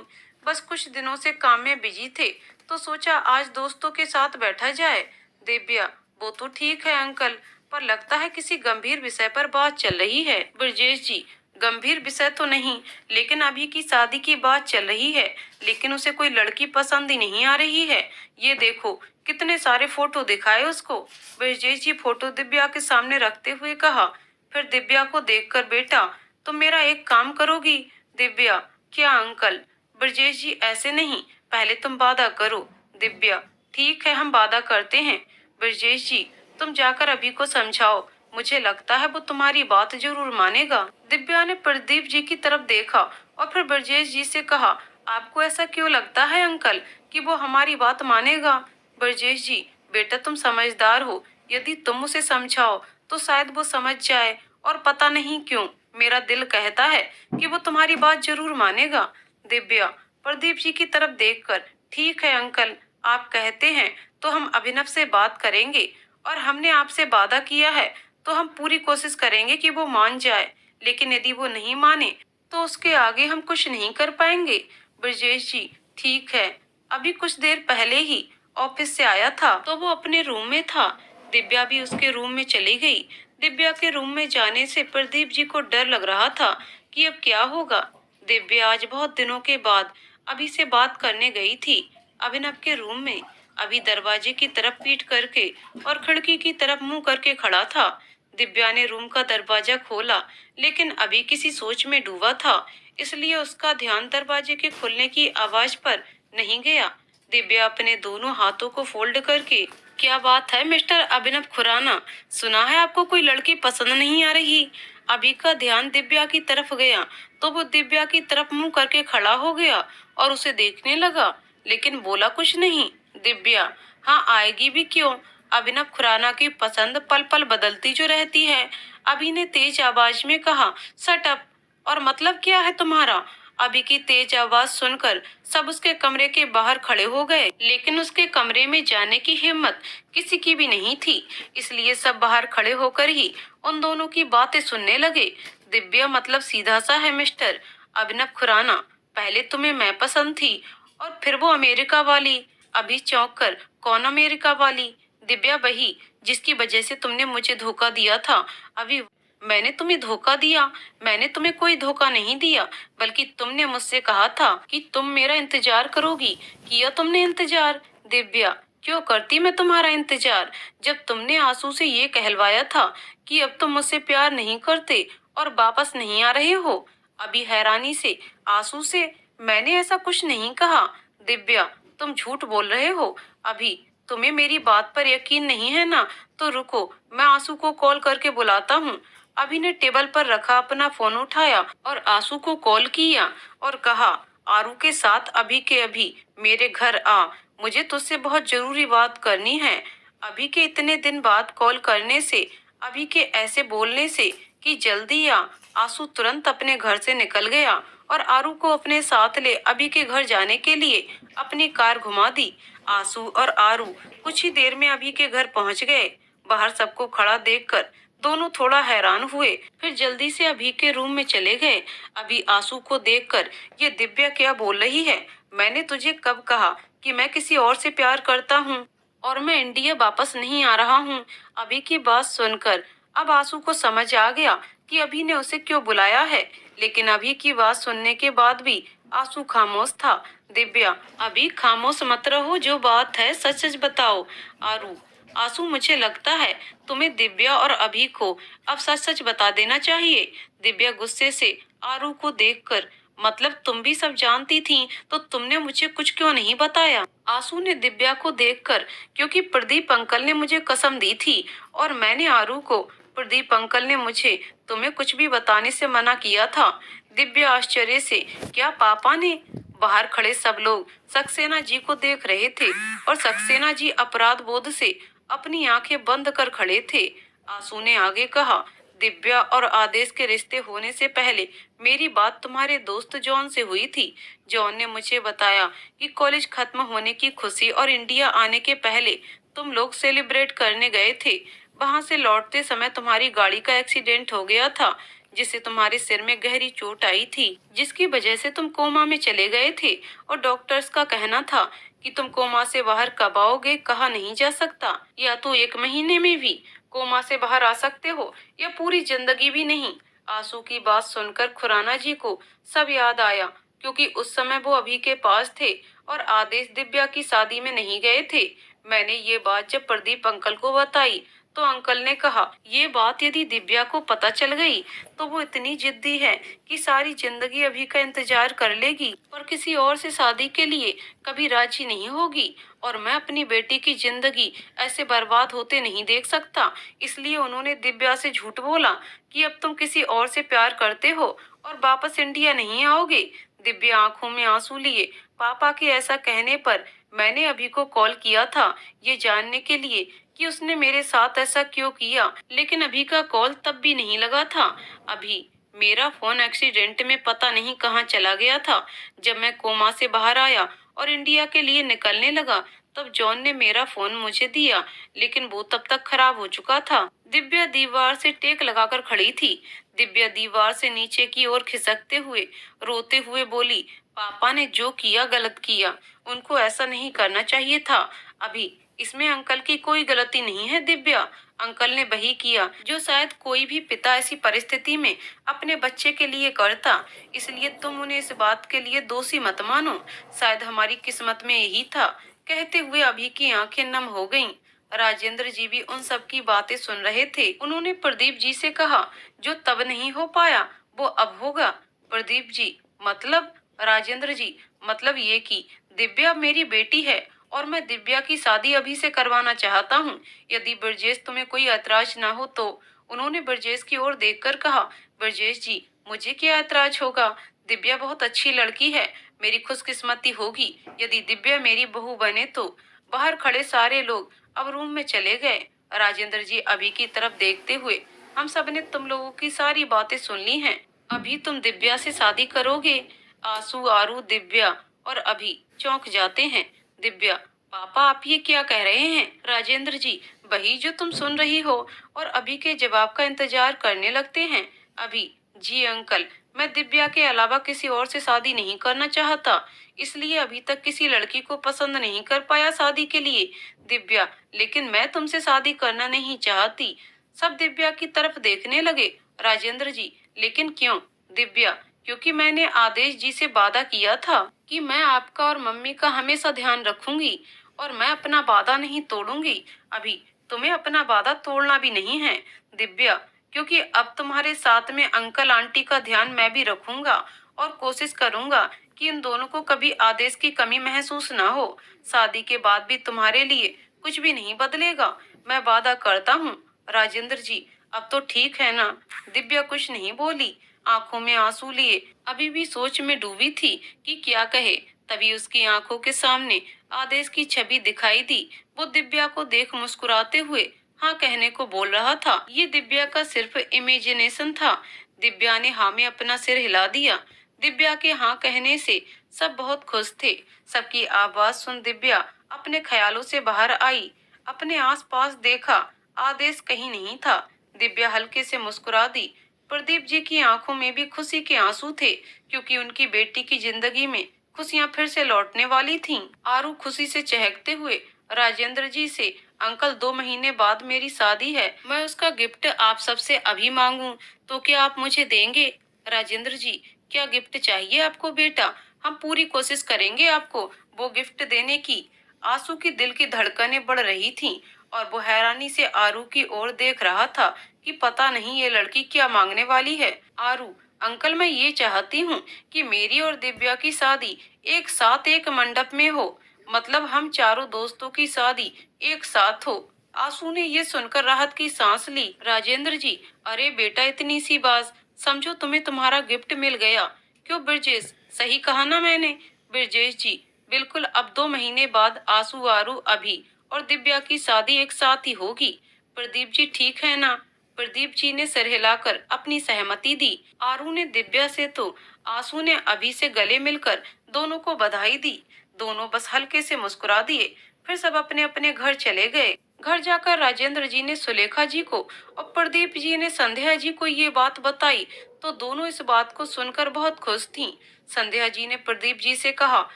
बस कुछ दिनों से काम में बिजी थे तो सोचा आज दोस्तों के साथ बैठा जाए। दिव्या, वो तो ठीक है अंकल, पर लगता है किसी गंभीर विषय पर बात चल रही है। ब्रजेश जी, गंभीर विषय तो नहीं, लेकिन अभी की शादी की बात चल रही है, लेकिन उसे कोई लड़की पसंद ही नहीं आ रही है। ये देखो, कितने सारे फोटो दिखाए उसको। ब्रजेश जी फोटो दिव्या के सामने रखते हुए कहा। फिर दिव्या को देखकर, बेटा, तुम मेरा एक काम करोगी? दिव्या, क्या अंकल? ब्रजेश जी, ऐसे नहीं, पहले तुम वादा करो। दिव्या, ठीक है, हम वादा करते हैं। ब्रजेश जी, तुम जाकर अभी को समझाओ, मुझे लगता है वो तुम्हारी बात जरूर मानेगा। दिव्या ने प्रदीप जी की तरफ देखा और फिर ब्रजेश जी से कहा, आपको ऐसा क्यों लगता है अंकल कि वो हमारी बात मानेगा? ब्रजेश जी, बेटा, तुम समझदार हो, यदि तुम उसे समझाओ तो शायद वो समझ जाए, और पता नहीं क्यों मेरा दिल कहता है कि वो तुम्हारी बात जरूर मानेगा। दिव्या प्रदीप जी की तरफ देखकर, ठीक है अंकल, आप कहते हैं तो हम अभिनव से बात करेंगे, और हमने आपसे वादा किया है तो हम पूरी कोशिश करेंगे कि वो मान जाए, लेकिन यदि वो नहीं माने तो उसके आगे हम कुछ नहीं कर पाएंगे। ब्रजेश जी, ठीक है। अभी कुछ देर पहले ही ऑफिस से आया था तो वो अपने रूम में था। दिव्या भी उसके रूम में चली गई। दिव्या के रूम में जाने से प्रदीप जी को डर लग रहा था कि अब क्या होगा। दिव्या आज बहुत दिनों के बाद अभी से बात करने गई थी अभिनव के रूम में। अभी दरवाजे की तरफ पीठ करके और खिड़की की तरफ मुंह करके खड़ा था। दिव्या ने रूम का दरवाजा खोला, लेकिन अभी किसी सोच में डूबा था, इसलिए उसका ध्यान दरवाजे के खुलने की आवाज पर नहीं गया। दिव्या अपने दोनों हाथों को फोल्ड करके, क्या बात है मिस्टर अभिनव खुराना, सुना है आपको कोई लड़की पसंद नहीं आ रही? अभी का ध्यान दिव्या की तरफ गया तो वो दिव्या की तरफ मुंह करके खड़ा हो गया और उसे देखने लगा, लेकिन बोला कुछ नहीं। दिव्या, हाँ, आएगी भी क्यों, अभिनव खुराना की पसंद पल पल बदलती जो रहती है। अभी ने तेज आवाज में कहा, शट अप, और मतलब क्या है तुम्हारा? अभी की तेज आवाज सुनकर सब उसके कमरे के बाहर खड़े हो गए, लेकिन उसके कमरे में जाने की हिम्मत किसी की भी नहीं थी। इसलिए सब बाहर खड़े होकर ही उन दोनों की बातें सुनने लगे। दिव्या मतलब सीधा सा है मिस्टर अभिनव खुराना। पहले तुम्हें मैं पसंद थी और फिर वो अमेरिका वाली। अभी चौंक कर, कौन अमेरिका वाली? दिव्या वही जिसकी वजह से तुमने मुझे धोखा दिया था। अभी मैंने तुम्हें धोखा दिया? मैंने तुम्हें कोई धोखा नहीं दिया, बल्कि तुमने मुझसे कहा था कि तुम मेरा इंतजार करोगी। किया तुमने इंतजार? दिव्या, क्यों करती मैं तुम्हारा इंतजार, जब तुमने आंसू से ये कहलवाया था कि अब तुम मुझसे प्यार नहीं करते और वापस नहीं आ रहे हो। अभी हैरानी से, आंसू से, मैंने ऐसा कुछ नहीं कहा। दिव्या, तुम झूठ बोल रहे हो। अभी तुम्हें मेरी बात पर यकीन नहीं है ना, तो रुको, मैं आंसू को कॉल करके बुलाता हूँ। अभी ने टेबल पर रखा अपना फोन उठाया और आंसू को कॉल किया और कहा, आरू के साथ अभी के अभी मेरे घर आ, मुझे तुझसे बहुत जरूरी बात करनी है। अभी के इतने दिन बाद कॉल करने से, अभी के ऐसे बोलने से कि जल्दी आ, आंसू तुरंत अपने घर से निकल गया और आरू को अपने साथ ले अभी के घर जाने के लिए अपनी कार घुमा दी। आंसू और आरू कुछ ही देर में अभी के घर पहुंच गए। बाहर सबको खड़ा देखकर दोनों थोड़ा हैरान हुए, फिर जल्दी से अभी के रूम में चले गए। अभी आंसू को देखकर, ये दिव्या क्या बोल रही है? मैंने तुझे कब कहा कि मैं किसी और से प्यार करता हूँ और मैं इंडिया वापस नहीं आ रहा हूँ? अभी की बात सुनकर अब आंसू को समझ आ गया कि अभी ने उसे क्यों बुलाया है, लेकिन अभी की बात सुनने के बाद भी आंसू खामोश था। दिव्या, अभी खामोश मत रहो, जो बात है सच सच बताओ। आरू, आंसू, मुझे लगता है तुम्हें दिव्या और अभी को अब सच सच बता देना चाहिए। दिव्या गुस्से से आरू को देखकर, मतलब तुम भी सब जानती थी तो तुमने मुझे कुछ क्यों नहीं बताया? आंसू ने दिव्या को देखकर, क्योंकि प्रदीप अंकल ने मुझे कसम दी थी और मैंने आरू को, प्रदीप अंकल ने मुझे तुम्हें कुछ भी बताने से मना किया था। दिव्या आश्चर्य से, क्या पापा ने? बाहर खड़े सब लोग सक्सेना जी को देख रहे थे और सक्सेना जी अपराध बोध से अपनी आंखें बंद कर खड़े थे। आंसू ने आगे कहा, दिव्या और आदेश के रिश्ते होने से पहले मेरी बात तुम्हारे दोस्त जॉन से हुई थी। जॉन ने मुझे बताया कि कॉलेज खत्म होने की खुशी और इंडिया आने के पहले तुम लोग सेलिब्रेट करने गए थे। वहां से लौटते समय तुम्हारी गाड़ी का एक्सीडेंट हो गया था, जिससे तुम्हारे सिर में गहरी चोट आई थी, जिसकी वजह से तुम कोमा में चले गए थे और डॉक्टर्स का कहना था कि तुम कोमा से बाहर कब आओगे कहा नहीं जा सकता। या तो 1 महीने में भी कोमा से बाहर आ सकते हो या पूरी जिंदगी भी नहीं। आंसू की बात सुनकर खुराना जी को सब याद आया, क्योंकि उस समय वो अभी के पास थे और आदेश दिव्या की शादी में नहीं गए थे। मैंने ये बात जब प्रदीप अंकल को बताई तो अंकल ने कहा, ये बात यदि दिव्या को पता चल गई तो वो इतनी जिद्दी है कि सारी जिंदगी अभी का इंतजार कर लेगी और किसी और से शादी के लिए कभी राजी नहीं होगी। और मैं अपनी बेटी की जिंदगी ऐसे बर्बाद होते नहीं देख सकता। इसलिए उन्होंने दिव्या से झूठ बोला कि अब तुम किसी और से प्यार करते हो और वापस इंडिया नहीं आओगे। दिव्या आंखों में आंसू लिए पापा के ऐसा कहने पर मैंने अभी को कॉल किया था, ये जानने के लिए कि उसने मेरे साथ ऐसा क्यों किया, लेकिन अभी का कॉल तब भी नहीं लगा था। अभी मेरा फोन एक्सीडेंट में पता नहीं कहाँ चला गया था। जब मैं कोमा से बाहर आया और इंडिया के लिए निकलने लगा तब जॉन ने मेरा फोन मुझे दिया, लेकिन वो तब तक खराब हो चुका था। दिव्या दीवार से टेक लगाकर खड़ी थी। दिव्या दीवार से नीचे की ओर खिसकते हुए रोते हुए बोली, पापा ने जो किया गलत किया, उनको ऐसा नहीं करना चाहिए था। अभी इसमें अंकल की कोई गलती नहीं है दिव्या, अंकल ने वही किया जो शायद कोई भी पिता ऐसी परिस्थिति में अपने बच्चे के लिए करता। इसलिए तुम उन्हें इस बात के लिए दोषी मत मानो, शायद हमारी किस्मत में यही था। कहते हुए अभी की आंखें नम हो गईं। राजेंद्र जी भी उन सब की बातें सुन रहे थे। उन्होंने प्रदीप जी से कहा, जो तब नहीं हो पाया वो अब होगा। प्रदीप जी, मतलब? राजेंद्र जी, मतलब ये कि दिव्या मेरी बेटी है और मैं दिव्या की शादी अभी से करवाना चाहता हूँ। यदि ब्रजेश तुम्हें कोई ऐतराज ना हो तो। उन्होंने ब्रजेश की ओर देखकर कहा, ब्रजेश जी, मुझे क्या ऐतराज होगा? दिव्या बहुत अच्छी लड़की है, मेरी खुशकिस्मती होगी यदि दिव्या मेरी बहू बने तो। बाहर खड़े सारे लोग अब रूम में चले गए। राजेंद्र जी अभी की तरफ देखते हुए, हम सब ने तुम लोगों की सारी बातें सुन ली हैं। अभी तुम दिव्या से शादी करोगे? आंसू, आरू, दिव्या और अभी चौंक जाते हैं। दिव्या, पापा आप ये क्या कह रहे हैं? राजेंद्र जी, वही जो तुम सुन रही हो, और अभी के जवाब का इंतजार करने लगते हैं। अभी, जी अंकल, मैं दिव्या के अलावा किसी और से शादी नहीं करना चाहता, इसलिए अभी तक किसी लड़की को पसंद नहीं कर पाया शादी के लिए। दिव्या, लेकिन मैं तुमसे शादी करना नहीं चाहती। सब दिव्या की तरफ देखने लगे। राजेंद्र जी, लेकिन क्यों? दिव्या, क्योंकि मैंने आदेश जी से वादा किया था कि मैं आपका और मम्मी का हमेशा ध्यान रखूंगी, और मैं अपना वादा नहीं तोड़ूंगी। अभी, तुम्हें अपना वादा तोड़ना भी नहीं है। दिव्या, क्योंकि अब तुम्हारे साथ में अंकल आंटी का ध्यान मैं भी रखूंगा, और कोशिश करूंगा कि इन दोनों को कभी आदेश की कमी महसूस ना हो। शादी के बाद भी तुम्हारे लिए कुछ भी नहीं बदलेगा, मैं वादा करता हूँ। राजेंद्र जी, अब तो ठीक है ना? दिव्या कुछ नहीं बोली, आंखों में आंसू लिए अभी भी सोच में डूबी थी कि क्या कहे। तभी उसकी आंखों के सामने आदेश की छवि दिखाई दी। वो दिव्या को देख मुस्कुराते हुए हाँ कहने को बोल रहा था। ये दिव्या का सिर्फ इमेजिनेशन था। दिव्या ने हाँ में अपना सिर हिला दिया। दिव्या के हाँ कहने से सब बहुत खुश थे। सबकी आवाज सुन दिव्या अपने ख्यालों से बाहर आई। अपने आसपास देखा, आदेश कहीं नहीं था। दिव्या हल्के से मुस्कुरा दी। प्रदीप जी की आंखों में भी खुशी के आंसू थे, क्योंकि उनकी बेटी की जिंदगी में खुशियां फिर से लौटने वाली थीं। आरू खुशी से चहकते हुए राजेंद्र जी से, अंकल 2 महीने बाद मेरी शादी है, मैं उसका गिफ्ट आप सबसे अभी मांगूं तो क्या आप मुझे देंगे? राजेंद्र जी, क्या गिफ्ट चाहिए आपको बेटा? हम पूरी कोशिश करेंगे आपको वो गिफ्ट देने की। आंसू की दिल की धड़कनें बढ़ रही थीं, और वो हैरानी से आरू की ओर देख रहा था कि पता नहीं ये लड़की क्या मांगने वाली है। आरू, अंकल मैं ये चाहती हूँ कि मेरी और दिव्या की शादी एक साथ एक मंडप में हो, मतलब हम चारों दोस्तों की शादी एक साथ हो। आंसू ने ये सुनकर राहत की सांस ली। राजेंद्र जी, अरे बेटा इतनी सी बात, समझो तुम्हें तुम्हारा गिफ्ट मिल गया। क्यों ब्रजेश, सही कहा ना मैंने? ब्रजेश जी, बिल्कुल, अब 2 महीने बाद आंसू, आरू, अभी और दिव्या की शादी एक साथ ही होगी। प्रदीप जी ठीक है ना? प्रदीप जी ने सिर हिलाकर अपनी सहमति दी। आरू ने दिव्या से तो आंसू ने अभी से गले मिलकर दोनों को बधाई दी। दोनों बस हल्के से मुस्कुरा दिए। फिर सब अपने अपने घर चले गए। घर जाकर राजेंद्र जी ने सुलेखा जी को और प्रदीप जी ने संध्या जी को ये बात बताई, तो दोनों इस बात को सुनकर बहुत खुश थीं। संध्या जी ने प्रदीप जी से कहा,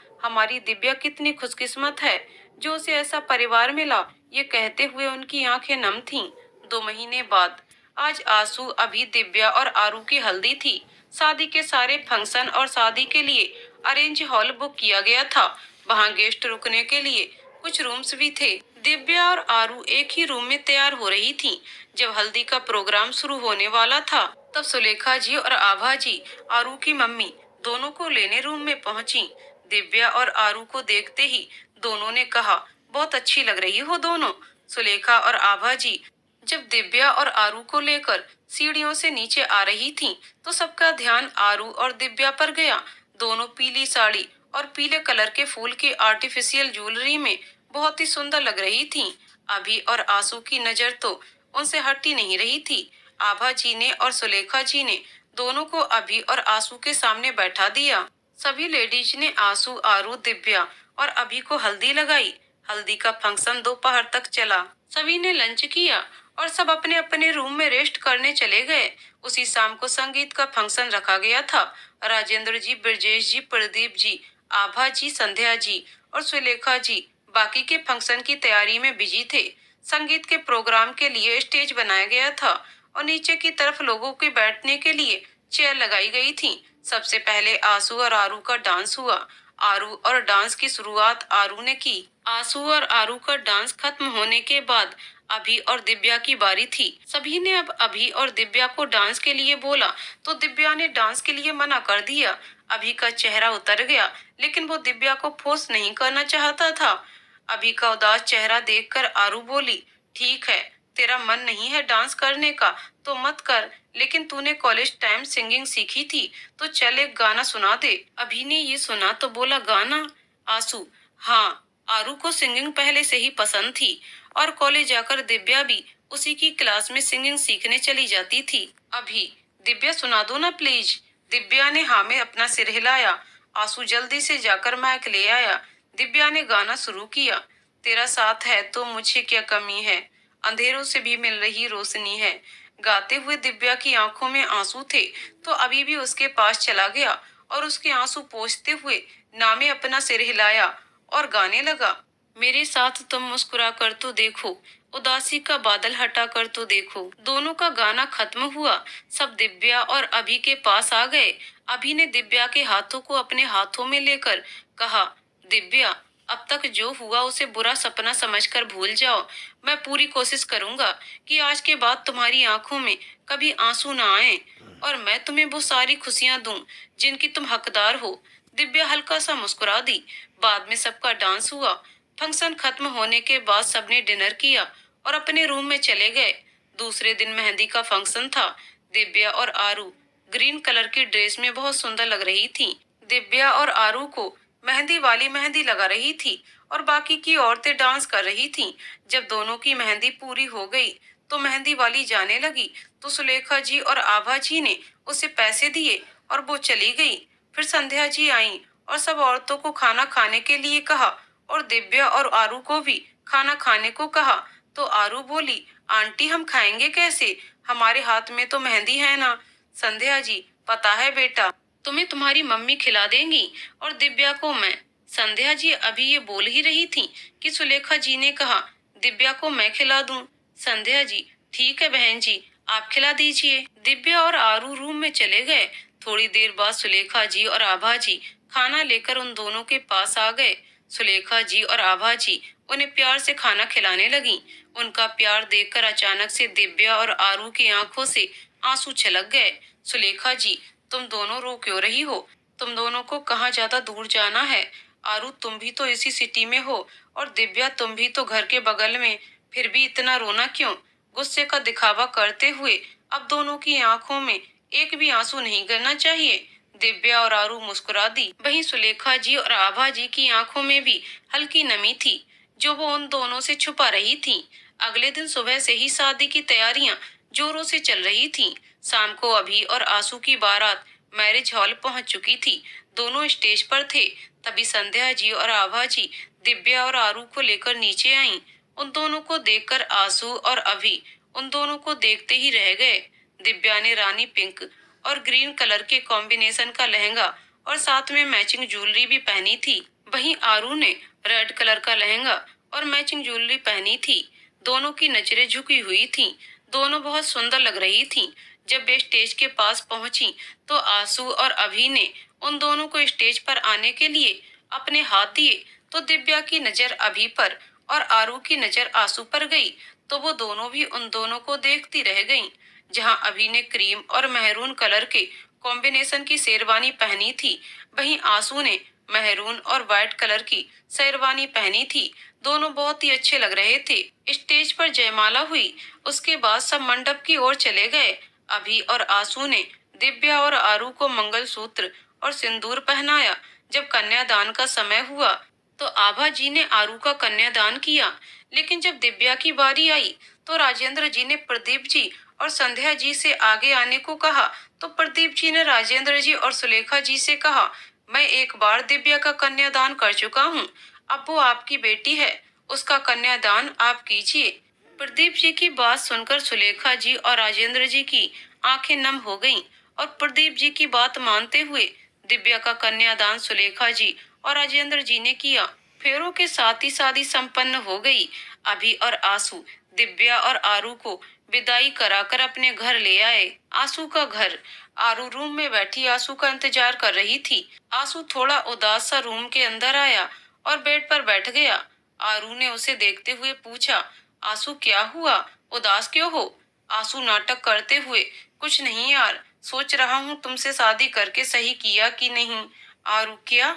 हमारी दिव्या कितनी खुशकिस्मत है जो उसे ऐसा परिवार मिला। ये कहते हुए उनकी आंखें नम थीं। 2 महीने बाद आज आंसू, अभी, दिव्या और आरू की हल्दी थी। शादी के सारे फंक्शन और शादी के लिए अरेंज हॉल बुक किया गया था। वहाँ गेस्ट रुकने के लिए कुछ रूम्स भी थे। दिव्या और आरू एक ही रूम में तैयार हो रही थीं। जब हल्दी का प्रोग्राम शुरू होने वाला था, तब सुलेखा जी और आभा जी, आरू की मम्मी, दोनों को लेने रूम में पहुंची। दिव्या और आरू को देखते ही दोनों ने कहा, बहुत अच्छी लग रही हो दोनों। सुलेखा और आभा जी जब दिव्या और आरू को लेकर सीढ़ियों से नीचे आ रही थीं, तो सबका ध्यान आरू और दिव्या पर गया। दोनों पीली साड़ी और पीले कलर के फूल की आर्टिफिशियल ज्वेलरी में बहुत ही सुंदर लग रही थीं। अभी और आंसू की नजर तो उनसे हटी नहीं रही थी। आभा जी ने और सुलेखा जी ने दोनों को अभी और आंसू के सामने बैठा दिया। सभी लेडीज ने आंसू, आरू, दिव्या और अभी को हल्दी लगाई। हल्दी का फंक्शन दोपहर तक चला। सभी ने लंच किया और सब अपने अपने रूम में रेस्ट करने चले गए। उसी शाम को संगीत का फंक्शन रखा गया था। राजेंद्र जी, ब्रजेश जी, प्रदीप जी, आभा जी, संध्या जी और सुलेखा जी बाकी के फंक्शन की तैयारी में बिजी थे। संगीत के प्रोग्राम के लिए स्टेज बनाया गया था और नीचे की तरफ लोगों के बैठने के लिए चेयर लगाई गई थी। सबसे पहले आंसू और आरू का डांस हुआ। आरू और डांस की शुरुआत आरू ने की। आंसू और आरू का डांस खत्म होने के बाद अभी और दिव्या की बारी थी। सभी ने अब अभी और दिव्या को डांस के लिए बोला, तो दिव्या ने डांस के लिए मना कर दिया। अभी का चेहरा उतर गया, लेकिन वो दिव्या को फोर्स नहीं करना चाहता था। अभी का उदास चेहरा देखकर आरू बोली, ठीक है, तेरा मन नहीं है डांस करने का तो मत कर, लेकिन तूने कॉलेज टाइम सिंगिंग सीखी थी, तो चल एक गाना सुना दे। अभी ने ये सुना तो बोला, गाना? आंसू, हाँ, आरू को सिंगिंग पहले से ही पसंद थी और कॉलेज जाकर दिव्या भी उसी की क्लास में सिंगिंग सीखने चली जाती थी। अभी, दिव्या सुना दो ना प्लीज। दिव्या ने हाँ में अपना सिर हिलाया। आंसू जल्दी से जाकर माइक ले आया। दिव्या ने गाना शुरू किया। तेरा साथ है तो मुझे क्या कमी है, अंधेरों से भी मिल रही रोशनी है। गाते हुए दिव्या की आंखों में आंसू थे, तो अभी भी उसके पास चला गया और उसके आंसू पोंछते हुए नामे अपना सिर हिलाया और गाने लगा। मेरे साथ तुम मुस्कुरा कर तो देखो, उदासी का बादल हटा कर तो देखो। दोनों का गाना खत्म हुआ। सब दिव्या और अभी के पास आ गए। अभी ने दिव्या के हाथों को अपने हाथों में लेकर कहा, दिव्या, अब तक जो हुआ उसे बुरा सपना समझकर भूल जाओ। मैं पूरी कोशिश करूंगा कि आज के बाद तुम्हारी आंखों में कभी आंसू ना आए और मैं तुम्हें वो सारी खुशियां दूं जिनकी तुम हकदार हो। दिव्या हल्का सा मुस्कुरा दी। बाद में सबका डांस हुआ। फंक्शन खत्म होने के बाद सबने डिनर किया और अपने रूम में चले गए। दूसरे दिन मेहंदी का फंक्शन था। दिव्या और आरू ग्रीन कलर की ड्रेस में बहुत सुंदर लग रही थी। दिव्या और आरू को मेहंदी वाली मेहंदी लगा रही थी और बाकी की औरतें डांस कर रही थीं। जब दोनों की मेहंदी पूरी हो गई तो मेहंदी वाली जाने लगी तो सुलेखा जी और आभा जी ने उसे पैसे दिए और वो चली गई। फिर संध्या जी आई और सब औरतों को खाना खाने के लिए कहा और दिव्या और आरू को भी खाना खाने को कहा। तो आरू बोली, आंटी हम खाएंगे कैसे, हमारे हाथ में तो मेहंदी है ना। संध्या जी, पता है बेटा, तुम्हें तुम्हारी मम्मी खिला देंगी और दिव्या को मैं। संध्या जी अभी ये बोल ही रही थी कि सुलेखा जी ने कहा, दिव्या को मैं खिला दूं। संध्या जी, ठीक है बहन जी, आप खिला दीजिए। दिव्या और आरू रूम में चले गए। थोड़ी देर बाद सुलेखा जी और आभा जी खाना लेकर उन दोनों के पास आ गए। सुलेखा जी और आभा जी उन्हें प्यार से खाना खिलाने लगी। उनका प्यार देखकर अचानक से दिव्या और आरू की आंखों से आंसू छलक गए। सुलेखा जी, तुम दोनों रो क्यों रही हो? तुम दोनों को कहाँ ज्यादा दूर जाना है? आरू, तुम भी तो इसी सिटी में हो और दिव्या तुम भी तो घर के बगल में, फिर भी इतना रोना क्यों? गुस्से का दिखावा करते हुए अब दोनों की आंखों में एक भी आंसू नहीं गिरना चाहिए। दिव्या और आरू मुस्कुरा दी। वहीं सुलेखा जी और आभा जी की आंखों में भी हल्की नमी थी जो वो उन दोनों से छुपा रही थी। अगले दिन सुबह से ही शादी की तैयारियां जोरों से चल रही थीं। शाम को अभी और आंसू की बारात मैरिज हॉल पहुंच चुकी थी। दोनों स्टेज पर थे। तभी संध्या जी और आभा जी दिव्या और आरू को लेकर नीचे आईं। उन दोनों को देखकर आंसू और अभी उन दोनों को देखते ही रह गए। दिव्या ने रानी पिंक और ग्रीन कलर के कॉम्बिनेशन का लहंगा और साथ में मैचिंग ज्वेलरी भी पहनी थी। वहीं आरू ने रेड कलर का लहंगा और मैचिंग ज्वेलरी पहनी थी। दोनों की नजरें झुकी हुई थीं। दोनों बहुत सुंदर लग रही थीं। जब वे स्टेज के पास पहुंची तो आंसू और अभी ने उन दोनों को स्टेज पर आने के लिए अपने हाथ दिए तो दिव्या की नजर अभी पर और आरू की नजर आंसू पर गई तो वो दोनों भी उन दोनों को देखती रह गईं। जहां अभी ने क्रीम और मेहरून कलर के कॉम्बिनेशन की शेरवानी पहनी थी, वहीं आंसू ने मेहरून और व्हाइट कलर की शेरवानी पहनी थी। दोनों बहुत ही अच्छे लग रहे थे। स्टेज पर जयमाला हुई। उसके बाद सब मंडप की ओर चले गए। अभी और आंसू ने दिव्या और आरू को मंगलसूत्र और सिंदूर पहनाया। जब कन्यादान का समय हुआ तो आभा जी ने आरू का कन्यादान किया, लेकिन जब दिव्या की बारी आई तो राजेंद्र जी ने प्रदीप जी और संध्या जी से आगे आने को कहा तो प्रदीप जी ने राजेंद्र जी और सुलेखा जी से कहा, मैं एक बार दिव्या का कन्यादान कर चुका हूँ, अब वो आपकी बेटी है, उसका कन्यादान आप कीजिए। प्रदीप जी की बात सुनकर सुलेखा जी और राजेंद्र जी की आंखें नम हो गईं और प्रदीप जी की बात मानते हुए दिव्या का कन्यादान सुलेखा जी और राजेंद्र जी ने किया। फेरों के साथ ही शादी संपन्न हो गई। अभी और आंसू दिव्या और आरू को विदाई कराकर अपने घर ले आए। आंसू का घर। आरू रूम में बैठी आंसू का इंतजार कर रही थी। आंसू थोड़ा उदास सा रूम के अंदर आया और बेड पर बैठ गया। आरू ने उसे देखते हुए पूछा, आंसू क्या हुआ, उदास क्यों हो? आंसू नाटक करते हुए, कुछ नहीं यार, सोच रहा हूँ तुमसे शादी करके सही किया कि नहीं। आरू, क्या?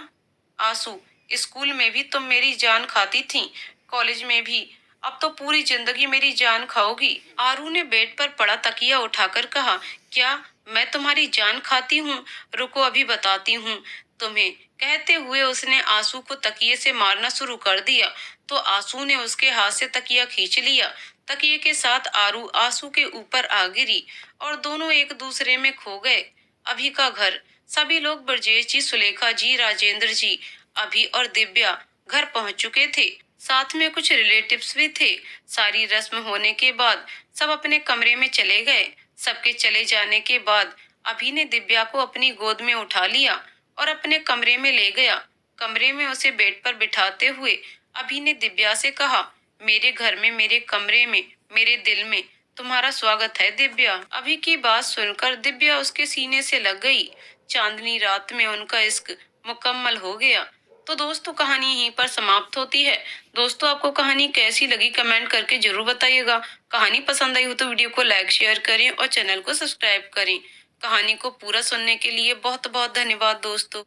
आंसू, स्कूल में भी तुम मेरी जान खाती थी, कॉलेज में भी, अब तो पूरी जिंदगी मेरी जान खाओगी। आरू ने बेड पर पड़ा तकिया उठाकर कहा, क्या मैं तुम्हारी जान खाती हूँ? रुको अभी बताती हूँ तुम्हें। कहते हुए उसने आंसू को तकिए से मारना शुरू कर दिया तो आंसू ने उसके हाथ से तकिया खींच लिया। तकिए के साथ आरू आंसू के ऊपर आ गिरी और दोनों एक दूसरे में खो गए। अभी का घर। सभी लोग ब्रजेश जी, सुलेखा जी, राजेंद्र जी, अभी और दिव्या घर पहुंच चुके थे। साथ में कुछ रिलेटिव्स भी थे। सारी रस्म होने के बाद सब अपने कमरे में चले गए। सबके चले जाने के बाद अभी ने दिव्या को अपनी गोद में उठा लिया और अपने कमरे में ले गया। कमरे में उसे बेड पर बिठाते हुए अभी ने दिव्या से कहा, मेरे घर में, मेरे कमरे में, मेरे दिल में तुम्हारा स्वागत है दिव्या। अभी की बात सुनकर दिव्या उसके सीने से लग गई। चांदनी रात में उनका इश्क मुकम्मल हो गया। तो दोस्तों, कहानी यहीं पर समाप्त होती है। दोस्तों, आपको कहानी कैसी लगी कमेंट करके जरूर बताइएगा। कहानी पसंद आई हो तो वीडियो को लाइक शेयर करें और चैनल को सब्सक्राइब करें। कहानी को पूरा सुनने के लिए बहुत बहुत धन्यवाद दोस्तों।